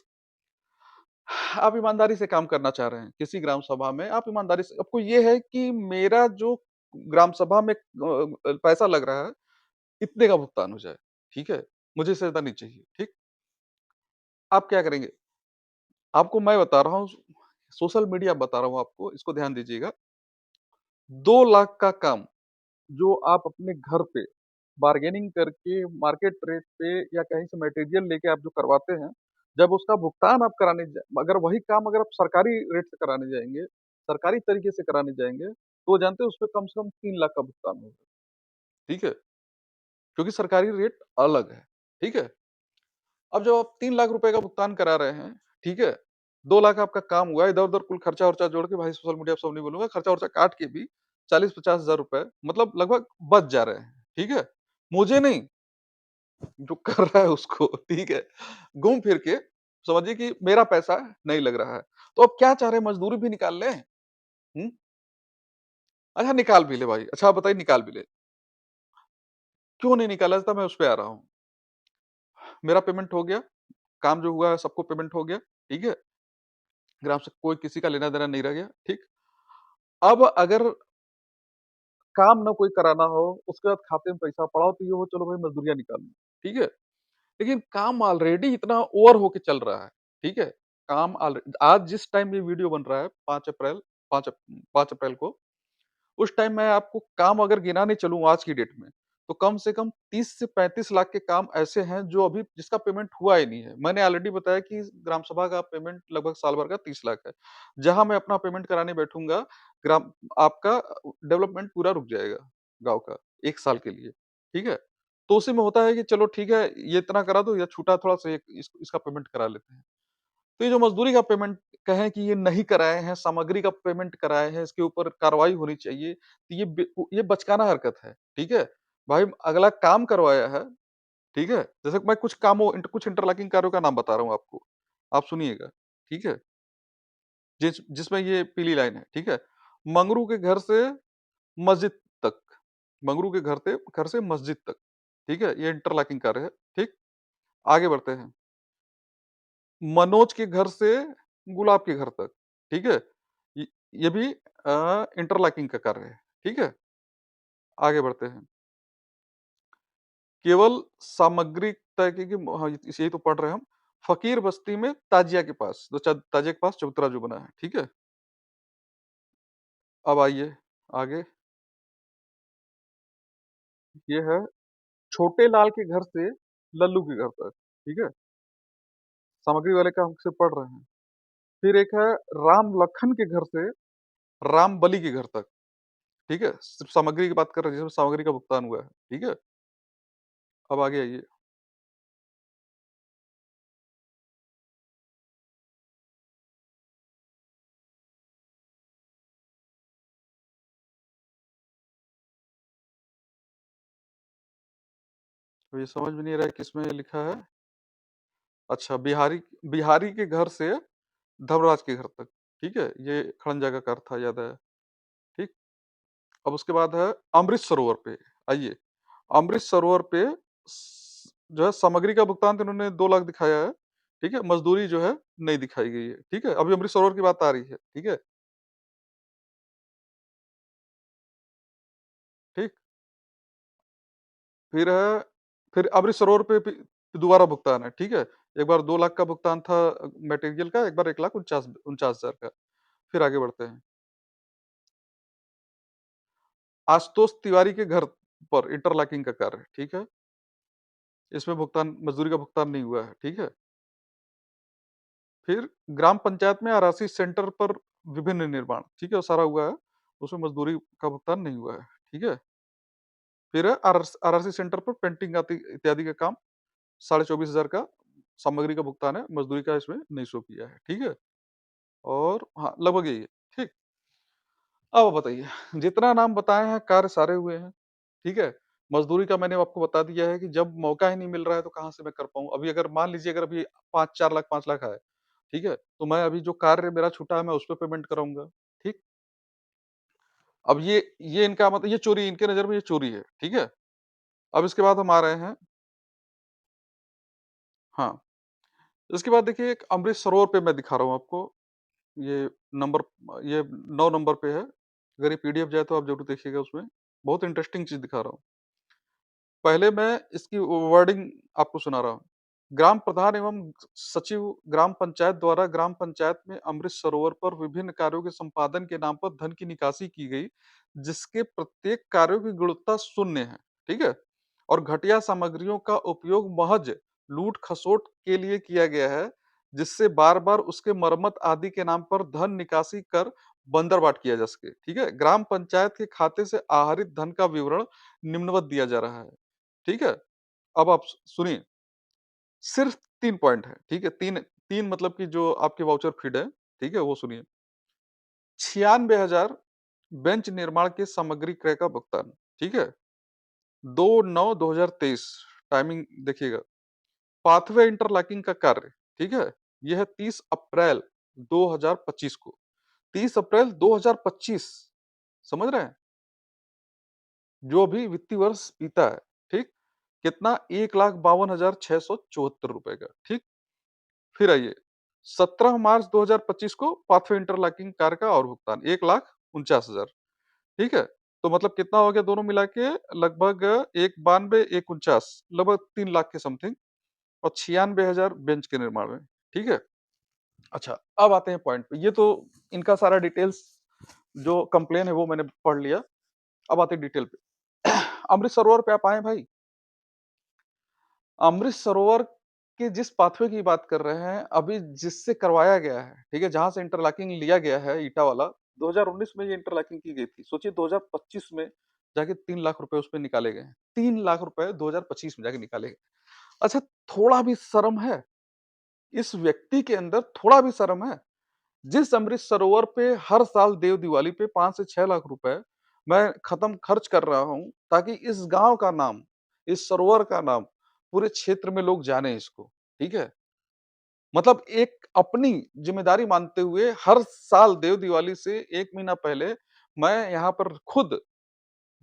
आप ईमानदारी से काम करना चाह रहे हैं, किसी ग्राम सभा में आप ईमानदारी से आपको ये है कि मेरा जो ग्राम सभा में पैसा लग रहा है, इतने का भुगतान हो जाए, ठीक है? मुझे इससे ज़्यादा नहीं चाहिए, ठीक? आप क्या करेंगे? आपको मैं बता रहा हूँ, सोशल मीडिया बता रहा हूँ आपको, इसको ध्यान दीजिएगा। 2 लाख का काम जो आप अपने घर पे बार्गेनिंग करके मार्केट रेट पे या कहीं से मटेरियल लेके आप जो करवाते हैं, जब उसका भुगतान आप कराने जा अगर वही काम अगर आप सरकारी रेट से कराने जाएँगे, सरकारी तरीके से कराने जाएँगे, तो जानते हैं उसपे कम से कम 3 लाख का भुगतान होगा, ठीक है? क्योंकि सरकारी रेट अलग है, ठीक है? अब जब आप 3 लाख रुपए का भुगतान करा रहे हैं, ठीक है? 2 लाख आपका काम हुआ, इधर-उधर कुल खर्चा-वर्चा जोड़ के भाई सोशल मीडिया पे सब नहीं बोलूँगा, खर्चा-वर्चा काट के भी 40-50 हज़ार रुपए मतलब लगभग बच जा रहे हैं, ठीक है? मुझे नहीं, जो कर रहा है उसको, ठीक है? घूम फिर के समझिए कि मेरा पैसा नहीं लग रहा है। तो अब क्या चाह रहे हैं मज़दूरी भी निकाल लें? हुँ? अच्छा निकाल भी ले भाई, अच्छा आप बताइए निकाल भी ले। क्यों नहीं निकाला जाता मैं उस पे आ रहा हूँ। मेरा पेमेंट हो गया, काम जो हुआ है सबको पेमेंट हो गया, ठीक है? ग्राम से कोई किसी का लेना-देना नहीं रह गया, ठीक? अब अगर काम ना कोई कराना हो, उसके बाद खाते में पैसा पड़ा हो तो ये हो चलो भाई मज़दूरियाँ निकाल लो, ठीक है? लेकिन काम ऑलरेडी इतना ओवर होके चल रहा है, ठीक है? काम आज जिस टाइम ये वीडियो बन रहा है 5 अप्रैल को, उस टाइम मैं आपको काम अगर गिनाने चलूँ आज की डेट में, तो कम से कम 30 से 35 लाख के काम ऐसे हैं जो अभी जिसका पेमेंट हुआ ही नहीं है। मैंने ऑलरेडी बताया कि ग्राम सभा का पेमेंट लगभग साल भर का 30 लाख है। जहाँ मैं अपना पेमेंट कराने बैठूँगा, ग्राम आपका डेवलपमेंट पूरा रुक जाएगा गाँव का, 1 साल के लिए, ठीक है? तो उसी में होता है कि चलो ठीक है, ये इतना करा दो या छूटा थोड़ा-सा इसका पेमेंट करा लेते हैं। तो ये जो मज़दूरी का पेमेंट कहें कि ये नहीं कराए हैं, सामग्री का पेमेंट कराए हैं, इसके ऊपर कार्रवाई होनी चाहिए, तो ये बचकाना हरकत है, ठीक है? भाई अगला काम करवाया है, ठीक है? जैसे मैं कुछ इंटरलॉकिंग कार्यों का नाम बता रहा हूँ आपको, आप सुनिएगा, ठीक है? जिसमें ये पीली लाइन है, ठीक है? मंगरू के घर से मस्जिद तक, मंगरू के घर से मस्जिद तक, ठीक है? ये इंटरलॉकिंग कार्य है, ठीक? आगे बढ़ते हैं। मनोज के घर से गुलाब के घर तक, ठीक है? ये ये भी इंटरलॉकिंग का कार्य है, ठीक है? आगे बढ़ते हैं। केवल सामग्री तय की हाँ, यही तो पढ़ रहे हैं हम। फ़कीर बस्ती में ताजिया के पास, तो ताजिया के पास चबूतरा जो बना है, ठीक है? अब आइए आगे, ये है छोटे लाल के घर से लल्लू के घर तक, ठीक है? सामग्री वाले का हम सिर्फ पढ़ रहे हैं। फिर एक है राम लखन के घर से राम बलि के घर तक, ठीक है? सिर्फ सामग्री की बात कर रहे हैं, जिसमें सामग्री का भुगतान हुआ है, ठीक है? अब आगे आइए। तो ये समझ में नहीं आ रहा है किसमें लिखा है। अच्छा बिहारी बिहारी के घर से धर्मराज के घर तक, ठीक है? ये खड़ंजा का कार्य था याद आया, ठीक? अब उसके बाद है अमृत सरोवर पे, आइए। अमृत सरोवर पे जो है सामग्री का भुगतान तो इन्होंने 2 लाख दिखाया है, ठीक है? मज़दूरी जो है नहीं दिखाई गई है, ठीक है? अभी अमृत सरोवर की बात आ रही है, ठीक है? ठीक? फिर है फिर अमृत सरोवर पे भी दोबारा भुगतान है, ठीक है? एक बार 2 लाख का भुगतान था मटेरियल का, एक बार 1,49,49,000 का। फिर आगे बढ़ते हैं। आशुतोष तिवारी के घर पर इंटरलॉकिंग का कार्य, ठीक है? इसमें भुगतान मज़दूरी का भुगतान नहीं हुआ है, ठीक है? फिर ग्राम पंचायत में आरआरसी सेंटर पर विभिन्न निर्माण, ठीक है? वो सारा हुआ है, उसमें मज़दूरी का भुगतान नहीं हुआ है, ठीक है? फिर है आरआरसी सेंटर पर पेंटिंग आदि इत्यादि का काम 24,500 का सामग्री का भुगतान है, मज़दूरी का इसमें नहीं शो किया है, ठीक है? और हाँ, लगभग यही है, ठीक? अब बताइए, जितना नाम बताए हैं कार्य सारे हुए हैं, ठीक है? मज़दूरी का मैंने आपको बता दिया है कि जब मौका ही नहीं मिल रहा है तो कहाँ से मैं कर पाऊँ? अभी अगर मान लीजिए अगर अभी 5-4 लाख 5 लाख आए, ठीक है? तो मैं अभी जो कार्य मेरा छूटा है मैं उस पे पेमेंट कराऊँगा, ठीक? अब ये इनका मतलब ये चोरी इनके नज़र में ये चोरी है, ठीक है? अब इसके बाद हम आ रहे हैं हाँ, इसके बाद देखिए एक अमृत सरोवर पे मैं दिखा रहा हूँ आपको, ये नंबर ये 9 नंबर पे है। अगर ये पीडीएफ जाए तो आप ज़रूर देखिएगा उसमें, बहुत इंटरेस्टिंग चीज़ दिखा रहा हूँ। पहले मैं इसकी वर्डिंग आपको सुना रहा हूँ। ग्राम प्रधान एवं सचिव ग्राम पंचायत द्वारा ग्राम पंचायत में अमृत सरोवर पर विभिन्न कार्यों के संपादन के नाम पर धन की निकासी की गई, जिसके प्रत्येक कार्यों की गुणवत्ता शून्य है, ठीक है? और घटिया सामग्रियों का उपयोग महज लूट-खसोट के लिए किया गया है, जिससे बार-बार उसके मरम्मत आदि के नाम पर धन निकासी कर बंदरबाट किया जा सके, ठीक है? ग्राम पंचायत के खाते से आहरित धन का विवरण निम्नवत दिया जा रहा है, ठीक है? अब आप सुनिए, सिर्फ 3 पॉइंट है, ठीक है? 3 मतलब कि जो आपके वाउचर फीड है, ठीक है? वो सुनिए। 96,000 बेंच निर्माण के सामग्री क्रय का भुगतान, ठीक है? 2/9/2023 टाइमिंग देखिएगा। पाथवे इंटरलॉकिंग का कार्य, ठीक है? यह 30 अप्रैल 2025 को 30 अप्रैल 2025 समझ रहे हैं? जो अभी वित्तीय वर्ष बीता है, ठीक? कितना? 1,52,674 रुपए का, ठीक? फिर आइए 17 मार्च 2025 को पाथवे इंटरलॉकिंग कार्य का और भुगतान 1,49,000 ठीक है? तो मतलब कितना हो गया दोनों मिला के लगभग 1,92 1,49 लगभग 3 लाख के समथिंग और 96,000 बेंच के निर्माण में, ठीक है? अच्छा, अब आते हैं पॉइंट पे। ये तो इनका सारा डिटेल्स जो कंप्लेन है वो मैंने पढ़ लिया। अब आते हैं डिटेल पे। अमृत सरोवर पे आप आएँ भाई। अमृत सरोवर के जिस पाथवे की बात कर रहे हैं, अभी जिससे करवाया गया है, ठीक है? जहाँ से इंटरलॉकिंग लिया गया है ईंटा वाला, 2019 में ये इंटरलॉकिंग की गई थी। सोचिए 2025 में जाके 3 लाख रुपए उसपे निकाले गए हैं। 3 लाख रुपए 2025 में जाके निकाले गए। अच्छा, थोड़ा भी शर्म है? इस व्यक्ति के अंदर थोड़ा भी शर्म है? जिस अमृत सरोवर पे हर साल देव दिवाली पे 5 से 6 लाख रुपए मैं खत्म खर्च कर रहा हूँ, ताकि इस गाँव का नाम, इस सरोवर का नाम पूरे क्षेत्र में लोग जानें इसको, ठीक है? मतलब एक अपनी ज़िम्मेदारी मानते हुए हर साल देव दिवाली से 1 महीना पहले मैं यहाँ पर खुद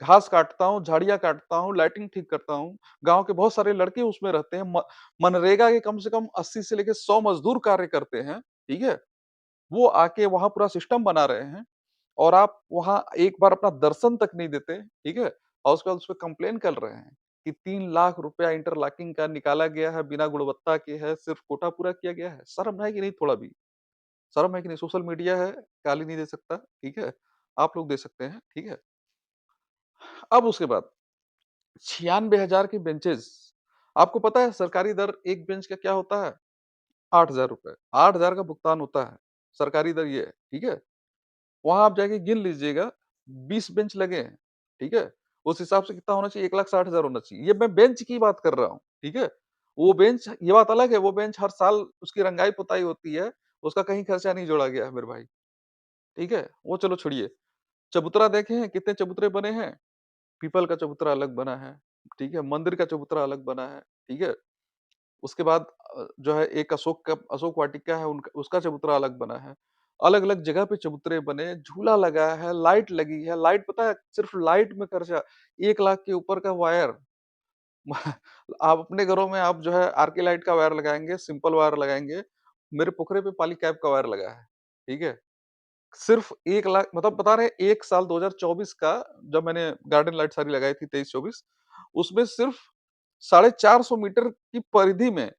घास काटता हूँ, झाड़ियाँ काटता हूँ, लाइटिंग ठीक करता हूँ। गाँव के बहुत सारे लड़के उसमें रहते हैं। म मनरेगा के कम से कम 80 से लेके 100 मज़दूर कार्य करते हैं, ठीक है? वो आके वहाँ पूरा सिस्टम बना रहे हैं और आप वहाँ एक बार अपना दर्शन तक नहीं देते, ठीक है? और उसके बाद उसपे कंप्लेन कर रहे हैं कि 3 लाख रुपया इंटरलॉकिंग का निकाला गया है, बिना गुणवत्ता के है, सिर्फ़ कोटा पूरा किया गया है। शर्म है कि नहीं थोड़ा भी? शर्म है कि नहीं? सोशल मीडिया है, गाली नहीं दे सकता, ठीक है? आप लोग दे सकते हैं, ठीक है? अब उसके बाद 96,000 की बेंचेज़, आपको पता है सरकारी दर एक बेंच का क्या होता है? ₹8,000 8,000 का भुगतान होता है, सरकारी दर ये है, ठीक है? वहाँ आप जाके गिन लीजिएगा 20 बेंच लगे हैं, ठीक है? उस हिसाब से कितना होना चाहिए 1,60,000 होना चाहिए। ये मैं बेंच की बात कर रहा हूँ, ठीक है? वो बेंच ये बात अलग है वो बेंच हर साल उसकी रंगाई-पुताई होती है, उसका कहीं खर्चा नहीं जोड़ा गया है मेरे भाई, ठीक है? वो चलो छोड़िए। चबूतरा देखे हैं कितने चबूतरे बने हैं? पीपल का चबूतरा अलग बना है, ठीक है? मंदिर का चबूतरा अलग बना है, ठीक है? उसके बाद जो है एक अशोक वाटिका है उनका उसका चबूतरा अलग बना है। अलग-अलग जगह पे चबूतरे बने, झूला लगा है, लाइट लगी है। लाइट पता है सिर्फ़ लाइट में खर्चा 1 लाख के ऊपर का वायर, आप अपने घरों में आप जो है आरके लाइट का वायर लगाएँगे, सिंपल वायर लगाएँगे। मेरे पोखरे पे पॉलीकैब का वायर लगा है, ठीक है? सिर्फ 1 लाख मतलब बता रहे हैं 1 साल 2024 का जब मैंने गार्डन लाइट सारी लगाई थी 23-24 उसमें सिर्फ 450 मीटर की परिधि में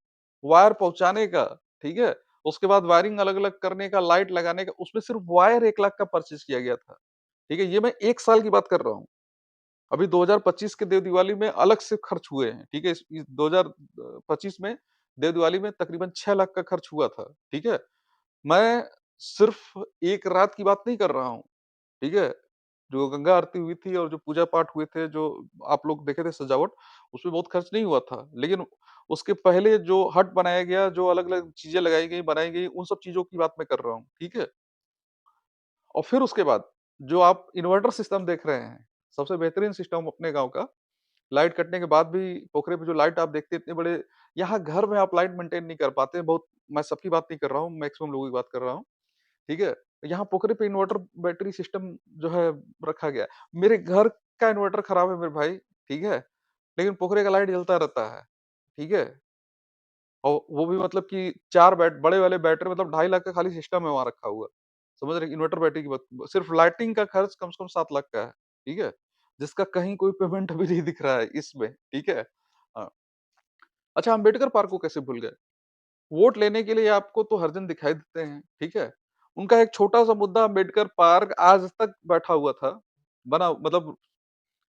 वायर पहुँचाने का, ठीक है? उसके बाद वायरिंग अलग-अलग करने का, लाइट लगाने का, उसमें सिर्फ वायर 1 लाख का परचेज़ किया गया था, ठीक है? ये मैं 1 साल की बात कर रहा हूँ। अभी 2025 के देव दिवाली में अलग से खर्च हुए हैं, ठीक है? इस 2025 में देव दिवाली में तकरीबन 6 लाख का खर्च हुआ था, ठीक है? मैं सिर्फ एक रात की बात नहीं कर रहा हूँ, ठीक है? जो गंगा आरती हुई थी और जो पूजा-पाठ हुए थे, जो आप लोग देखे थे सजावट, उसमें बहुत खर्च नहीं हुआ था। लेकिन उसके पहले जो हट बनाया गया, जो अलग-अलग चीज़ें लगाई गई, बनाई गई, उन सब चीज़ों की बात मैं कर रहा हूँ, ठीक है? और फिर उसके बाद जो आप इन्वर्टर सिस्टम देख रहे हैं, सबसे बेहतरीन सिस्टम अपने गाँव का, लाइट कटने के बाद भी पोखरे पे जो लाइट आप देखते हैं इतने बड़े यहाँ घर में आप लाइट मेंटेन नहीं कर पाते, बहुत मैं सबकी बात नहीं कर रहा हूँ, मैक्सिमम लोगों की बात कर रहा हूँ, ठीक है? यहाँ पोखरे पे इन्वर्टर बैटरी सिस्टम जो है रखा गया है। मेरे घर का इन्वर्टर खराब है मेरे भाई, ठीक है? लेकिन पोखरे का लाइट जलता रहता है, ठीक है? और वो भी मतलब कि 4 बड़े वाले बैटरी मतलब 2.5 लाख का खाली सिस्टम है वहाँ रखा हुआ। समझ रहे हैं? इन्वर्टर बैटरी की बात सिर्फ लाइटिंग का खर्च कम से कम 7 लाख का है, ठीक है? जिसका कहीं कोई पेमेंट अभी नहीं दिख रहा है इसमें, ठीक है? हाँ। अच्छा अम्बेडकर पार्क को कैसे भूल गए? वोट लेने के लिए आपको तो हर दिन दिखाई देते हैं, ठीक है? उनका एक छोटा-सा मुद्दा अम्बेडकर पार्क आज तक बैठा हुआ था, बना मतलब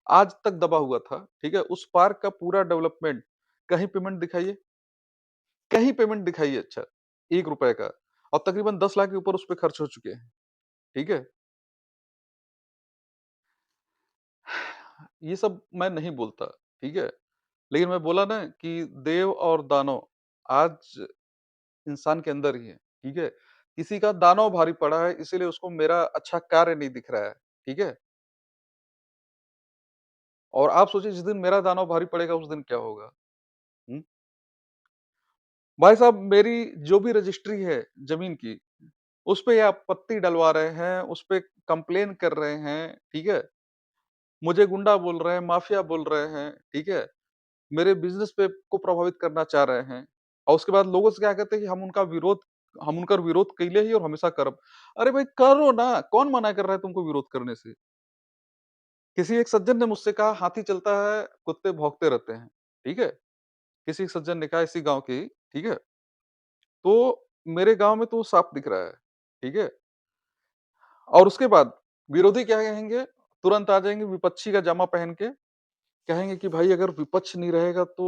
आज तक दबा हुआ था, ठीक है? उस पार्क का पूरा डेवलपमेंट कहीं पेमेंट दिखाइए, कहीं पेमेंट दिखाइए अच्छा, ₹1 का और तकरीबन 10 लाख के ऊपर उस पे खर्च हो चुके हैं, ठीक है? ये सब मैं नहीं बोलता, ठीक है? लेकिन मैं बोला ना कि देव और दानव आज इंसान के अंदर ही है, ठीक है? किसी का दानव भारी पड़ा है इसीलिए उसको मेरा अच्छा कार्य नहीं दिख रहा है, ठीक है? और आप सोचिए जिस दिन मेरा दानव भारी पड़ेगा उस दिन क्या होगा? हुँ? भाई साहब मेरी जो भी रजिस्ट्री है ज़मीन की, उसपे ये आप पत्ती डलवा रहे हैं, उसपे कंप्लेन कर रहे हैं, ठीक है? मुझे गुंडा बोल रहे हैं, माफिया बोल रहे हैं, ठीक है? मेरे बिज़नेस पे को प्रभावित करना चाह रहे हैं और उसके बाद लोगों से क्या कहते हैं कि हम उनकर विरोध कइले ही और हमेशा करब। अरे भाई करो ना, कौन मना कर रहा है तुमको विरोध करने से? किसी एक सज्जन ने मुझसे कहा हाथी चलता है, कुत्ते भौंकते रहते हैं, ठीक है? किसी एक सज्जन ने कहा इसी गाँव के ही, ठीक है? तो मेरे गाँव में तो वो साफ दिख रहा है, ठीक है? और उसके बाद विरोधी क्या कहेंगे? तुरंत आ जाएँगे विपक्षी का जामा पहन के, कहेंगे कि भाई अगर विपक्ष नहीं रहेगा तो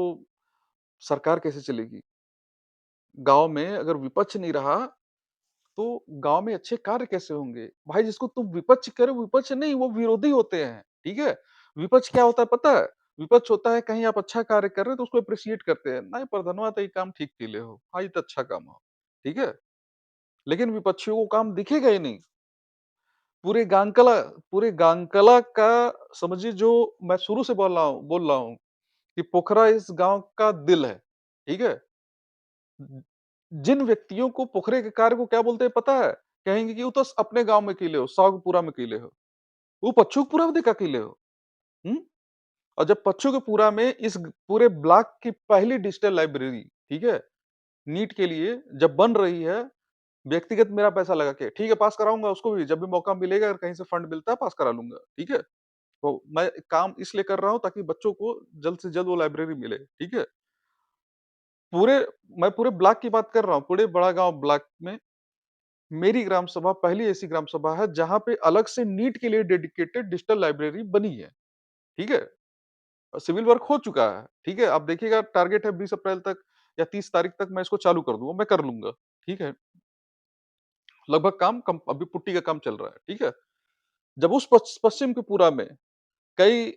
सरकार कैसे चलेगी? गाँव में अगर विपक्ष नहीं रहा, तो गाँव में अच्छे कार्य कैसे होंगे? भाई जिसको तुम विपक्ष कह रहे हो, विपक्ष नहीं वो विरोधी होते हैं, ठीक है? विपक्ष क्या होता है पता है? विपक्ष होता है कहीं आप अच्छा कार्य कर रहे हो तो उसको एप्रिशिएट करते हैं। नहीं प्रधनवा तो ये काम ठीक कइले हो। हाँ, ये तो अच्छा काम हो, ठीक है? लेकिन विपक्षियों को काम दिखेगा ही नहीं। पूरे गांकला पूरे गांकला का समझिए जो मैं शुरू से बोल रहा हूँ कि पोखरा इस गाँव का दिल है, ठीक है? जिन व्यक्तियों को पोखरे के कार्य को क्या बोलते हैं पता है? कहेंगे कि वो तो अपने गाँव में अकेले हो, सागपुरा में अकेले हो। वो पच्छूकपुरा में देख अकेले हो, हुँ? और जब पच्छूकपुरा में पूरे ब्लॉक की पहली डिजिटल लाइब्रेरी, ठीक है? नीट के लिए जब बन रही है, व्यक्तिगत मेरा पैसा लगा के, ठीक है पास कराऊँगा उसको भी, जब भी मौका मिलेगा अगर कहीं से फंड मिलता है पास करा लूँगा, ठीक है? तो मैं काम इसलिए कर रहा हूँ ताकि बच्चों को जल्द से जल्द वो लाइब्रेरी मिले, ठीक है? पूरे मैं पूरे ब्लॉक की बात कर रहा हूँ, पूरे बड़ा गाँव ब्लॉक में मेरी ग्राम सभा पहली ऐसी ग्राम सभा है जहाँ पे अलग से नीट के लिए डेडिकेटेड डिजिटल लाइब्रेरी बनी है, ठीक है? सिविल वर्क हो चुका है, ठीक है? आप देखिएगा टारगेट है 20 अप्रैल तक या 30 तारीख तक मैं इसको चालू कर दूँगा, मैं कर लूँगा, ठीक है? लगभग काम कम अभी पुट्टी का काम चल रहा है, ठीक है? जब उस पश्चिम त्रिपुरा में कई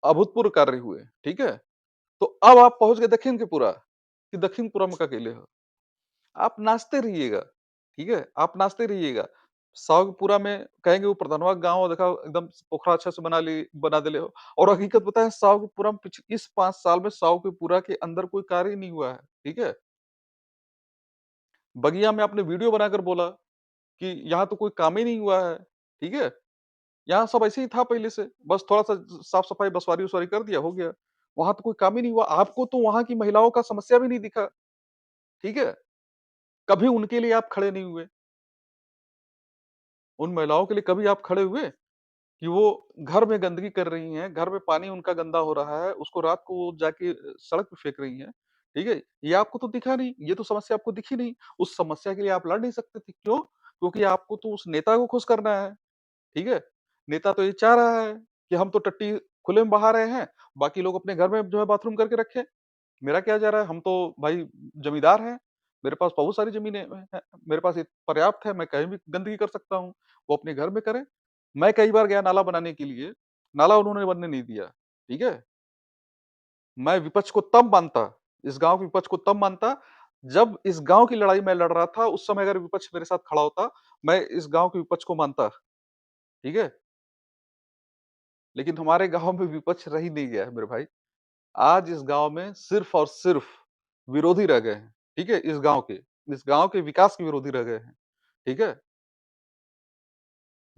अभूतपूर्व कार्य हुए, ठीक है? तो अब आप पहुँच गए दक्षिण त्रिपुरा, कि दक्षिण त्रिपुरा में का अकेले हो। आप नाचते रहिएगा, ठीक है? आप नाचते रहिएगा। सागपुरा में कहेंगे वो प्रधनवा गाँव देखा एकदम पोखरा अच्छा से बना देले हो और हकीकत बताएँ सागपुरा में इस 5 साल में सागपुरा के अंदर कोई कार्य ही नहीं हुआ है, ठीक है? बगिया में आपने वीडियो बनाकर बोला कि यहाँ तो कोई काम ही नहीं हुआ है, ठीक है? यहाँ सब ऐसे ही था पहले से, बस थोड़ा-सा साफ-सफाई बसवारी-वसवारी कर दिया, हो गया। वहाँ तो कोई काम ही नहीं हुआ। आपको तो वहाँ की महिलाओं का समस्या भी नहीं दिखा, ठीक है? कभी उनके लिए आप खड़े नहीं हुए। उन महिलाओं के लिए कभी आप खड़े हुए कि वो घर में गंदगी कर रही हैं, घर में पानी उनका गंदा हो रहा है, उसको रात को वो जाके सड़क पे फेंक रही हैं, ठीक है? ये आपको तो दिखा नहीं, ये तो समस्या आपको दिखी नहीं। उस समस्या के लिए आप लड़ नहीं सकते थे, क्यों? क्योंकि आपको तो उस नेता को खुश करना है, ठीक है? नेता तो ये चाह रहा है कि हम तो टट्टी खुले में बहा रहे हैं, बाकी लोग अपने घर में जो है बाथरूम करके रखें। मेरा क्या जा रहा है? हम तो भाई जमींदार हैं, मेरे पास बहुत सारी ज़मीनें हैं, मेरे पास इत पर्याप्त है, मैं कहीं भी गंदगी कर सकता हूँ, वो अपने घर में करे। मैं कई बार गया नाला बनाने के लिए, नाला उन्होंने बनने नहीं दिया, ठीक है? मैं विपक्ष को तब मानता, इस गाँव के विपक्ष को तब मानता, जब इस गाँव की लड़ाई मैं लड़ रहा था, उस समय अगर विपक्ष मेरे साथ खड़ा होता, मैं इस गाँव के विपक्ष को मानता, ठीक है? लेकिन हमारे गाँव में विपक्ष रह ही नहीं गया है मेरे भाई। आज इस गाँव में सिर्फ़ और सिर्फ़ विरोधी रह गए हैं, ठीक है? इस गाँव के विकास के विरोधी रह गए हैं, ठीक है?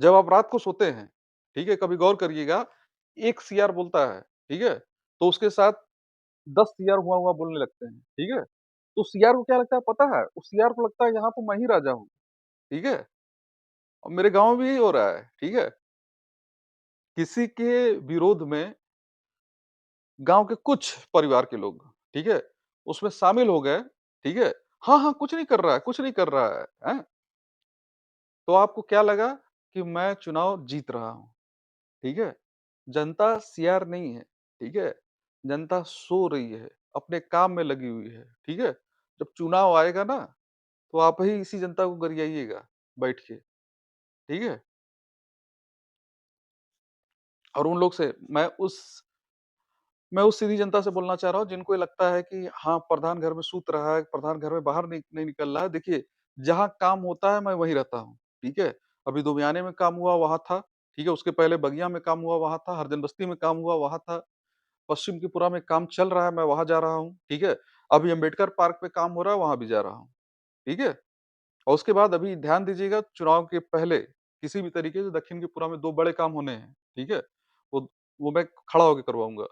जब आप रात को सोते हैं, ठीक है? कभी गौर करिएगा, 1 सीआर बोलता है, ठीक है? तो उसके साथ 10 सीआर हुआ बोलने लगते हैं, ठीक है? तो सीआर को क्या लगता है पता है? उस सीआर को लगता है यहाँ तो मैं ही राजा हूँ, ठीक है? और मेरे गाँव में भी यही हो रहा है, ठीक है? किसी के विरोध में गाँव के कुछ परिवार के लोग, ठीक है? उसमें शामिल हो गए, ठीक है? हाँ, हाँ, कुछ नहीं कर रहा है, कुछ नहीं कर रहा है, हैं? तो आपको क्या लगा कि मैं चुनाव जीत रहा हूँ, ठीक है? जनता सीआर नहीं है, ठीक है? जनता सो रही है, अपने काम में लगी हुई है, ठीक है? जब चुनाव आएगा ना, तो आप ही इसी जनता को गरियाइएगा बैठ के, ठीक है? और उन लोग से मैं उस सीधी जनता से बोलना चाह रहा हूँ जिनको ये लगता है कि हाँ, प्रधान घर में सूत रहा है, प्रधान घर में बाहर नहीं निकल रहा है। देखिए, जहाँ काम होता है मैं वहीं रहता हूँ, ठीक है? अभी दुमियाने में काम हुआ वहाँ था, ठीक है? उसके पहले बगिया में काम हुआ वहाँ था, हरजन बस्ती में काम हुआ वहाँ था, पश्चिम त्रिपुरा में काम चल रहा है मैं वहाँ जा रहा हूँ, ठीक है? अभी अम्बेडकर पार्क पे काम हो रहा है वहाँ भी जा रहा हूँ, ठीक है? और उसके बाद अभी ध्यान दीजिएगा चुनाव के पहले किसी भी तरीके से दक्षिण त्रिपुरा में 2 बड़े काम होने हैं, ठीक है? वो वो मैं खड़ा होके करवाऊँगा।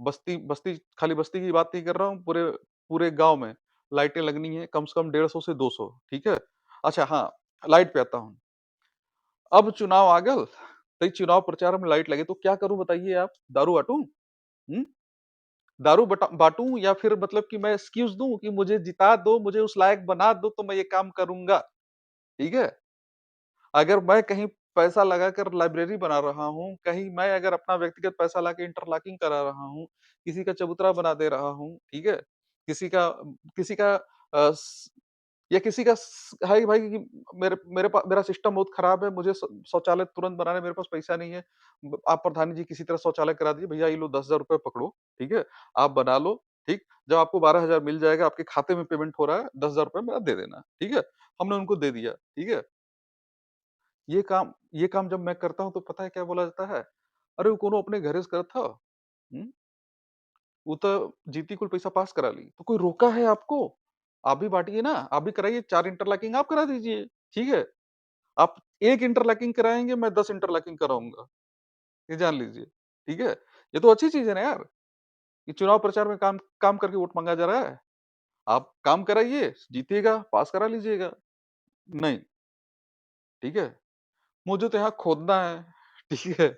बस्ती बस्ती खाली बस्ती की बात नहीं कर रहा हूँ, पूरे पूरे गाँव में लाइटें लगनी है कम से कम 150 से 200, ठीक है? अच्छा हाँ, लाइट पे आता हूँ। अब चुनाव आ गल, तई चुनाव प्रचार में लाइट लगे तो क्या करूँ बताइए आप? दारू बाँटूँ? हुँ? दारू बाँटूँ या फिर मतलब कि मैं एक्सक्यूज़ दूँ कि मुझे जिता दो, मुझे उस लायक बना दो तो मैं ये काम करूँगा, ठीक है? अगर मैं कहीं पैसा लगाकर लाइब्रेरी बना रहा हूँ, कहीं मैं अगर अपना व्यक्तिगत पैसा लाके इंटरलॉकिंग करा रहा हूँ, किसी का चबूतरा बना दे रहा हूँ, ठीक है? किसी का स या किसी का स है भाई कि मेरे मेरे पा मेरा सिस्टम बहुत खराब है, मुझे शौचालय तुरंत बनाने मेरे पास पैसा नहीं है। आप प्रधान जी किसी तरह शौचालय करा दीजिए, भैया ये लो ₹10,000 पकड़ो, ठीक है? आप बना लो, ठीक? जब आपको 12,000 मिल जाएगा, आपके खाते में पेमेंट हो रहा है, ₹10,000 मेरा दे देना, ठीक है? हमने उनको दे दिया, ठीक है? ये काम जब मैं करता हूँ तो पता है क्या बोला जाता है? "अरे! वो कोनो अपने घरे से करत ह, हुँ? वो तो जीती कुल पैसा पास करा ली।" तो कोई रोका है आपको? आप भी बाँटिए ना, आप भी कराइए 4 इंटरलॉकिंग आप करा दीजिए, ठीक है? आप 1 इंटरलॉकिंग कराएँगे, मैं 10 इंटरलॉकिंग कराऊँगा, ये जान लीजिए, ठीक है? ये तो अच्छी चीज़ है ना यार, कि चुनाव प्रचार में काम काम करके वोट माँगा जा रहा है। आप काम कराइए, जीतिएगा, पास करा लीजिएगा। नहीं, ठीक है? मुझे तो यहाँ खोदना है, ठीक है?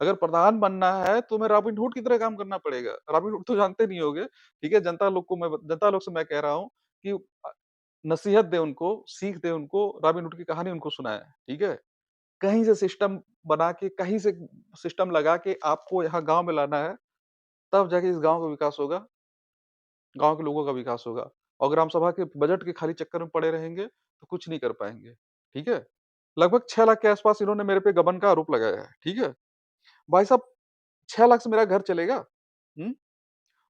अगर प्रधान बनना है तो मैं रॉबिन हुड की तरह काम करना पड़ेगा। रॉबिन हुड तो जानते नहीं होंगे, ठीक है? जनता लोग से मैं कह रहा हूँ कि नसीहत दें उनको, सीख दें उनको, रॉबिन हुड की कहानी उनको सुनाएँ, ठीक है? कहीं से सिस्टम बना के, कहीं से सिस्टम लगा के आपको यहाँ गाँव में लाना है, तब जाके इस गाँव का विकास होगा, गाँव के लोगों का विकास होगा। और ग्राम सभा के बजट के खाली चक्कर में पड़े रहेंगे, तो कुछ नहीं कर पाएँगे, ठीक है? लगभग 6 लाख के आस-पास इन्होंने मेरे पे गबन का आरोप लगाया है, ठीक है? भाई साहब 6 लाख से मेरा घर चलेगा? हुँ?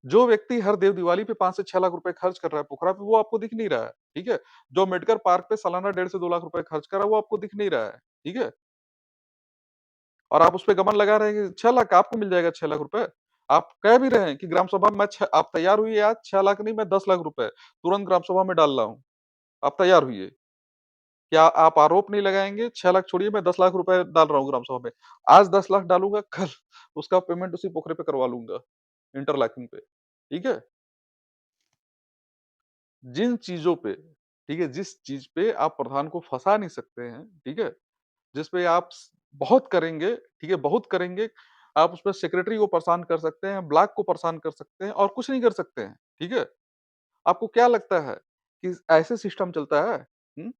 जो व्यक्ति हर दिवाली पे 5 से 6 लाख रुपए खर्च कर रहा है पोखरा पे, वो आपको दिख नहीं रहा है, ठीक है? जो अम्बेडकर पार्क पे सालाना 1.5 से 2 लाख रुपए खर्च कर रहा है, वो आपको दिख नहीं रहा है, ठीक है? और आप उसपे गबन लगा रहे हैं कि 6 लाख आपको मिल जाएगा 6 लाख रुपए। आप कह भी रहे हैं कि ग्राम सभा में आप तैयार हुई आज 6 लाख नहीं मैं 10 लाख रुपए तुरंत ग्राम सभा में डाल रहा हूँ। आप तैयार हुई। क्या आप आरोप नहीं लगाएँगे? 6 लाख छोड़िए मैं 10 लाख रुपए डाल रहा हूँ ग्राम सभा में। आज 10 लाख डालूँगा, कल उसका पेमेंट उसी पोखरे पे करवा लूँगा। इंटरलॉकिंग पे, ठीक है? जिन चीज़ों पे, ठीक है, जिस चीज़ पे आप प्रधान को फँसा नहीं सकते हैं, ठीक है? जिस पे आप बहुत करेंगे, ठीक है, बहुत करेंगे, आप उसमें सेक्रेटरी को परेशान कर सकते हैं, ब्लॉक को परेशान कर सकते हैं और कुछ नहीं कर सकते हैं, ठीक है? आपको क्या लगता है कि ऐसे सिस्टम चलता है? हुँ?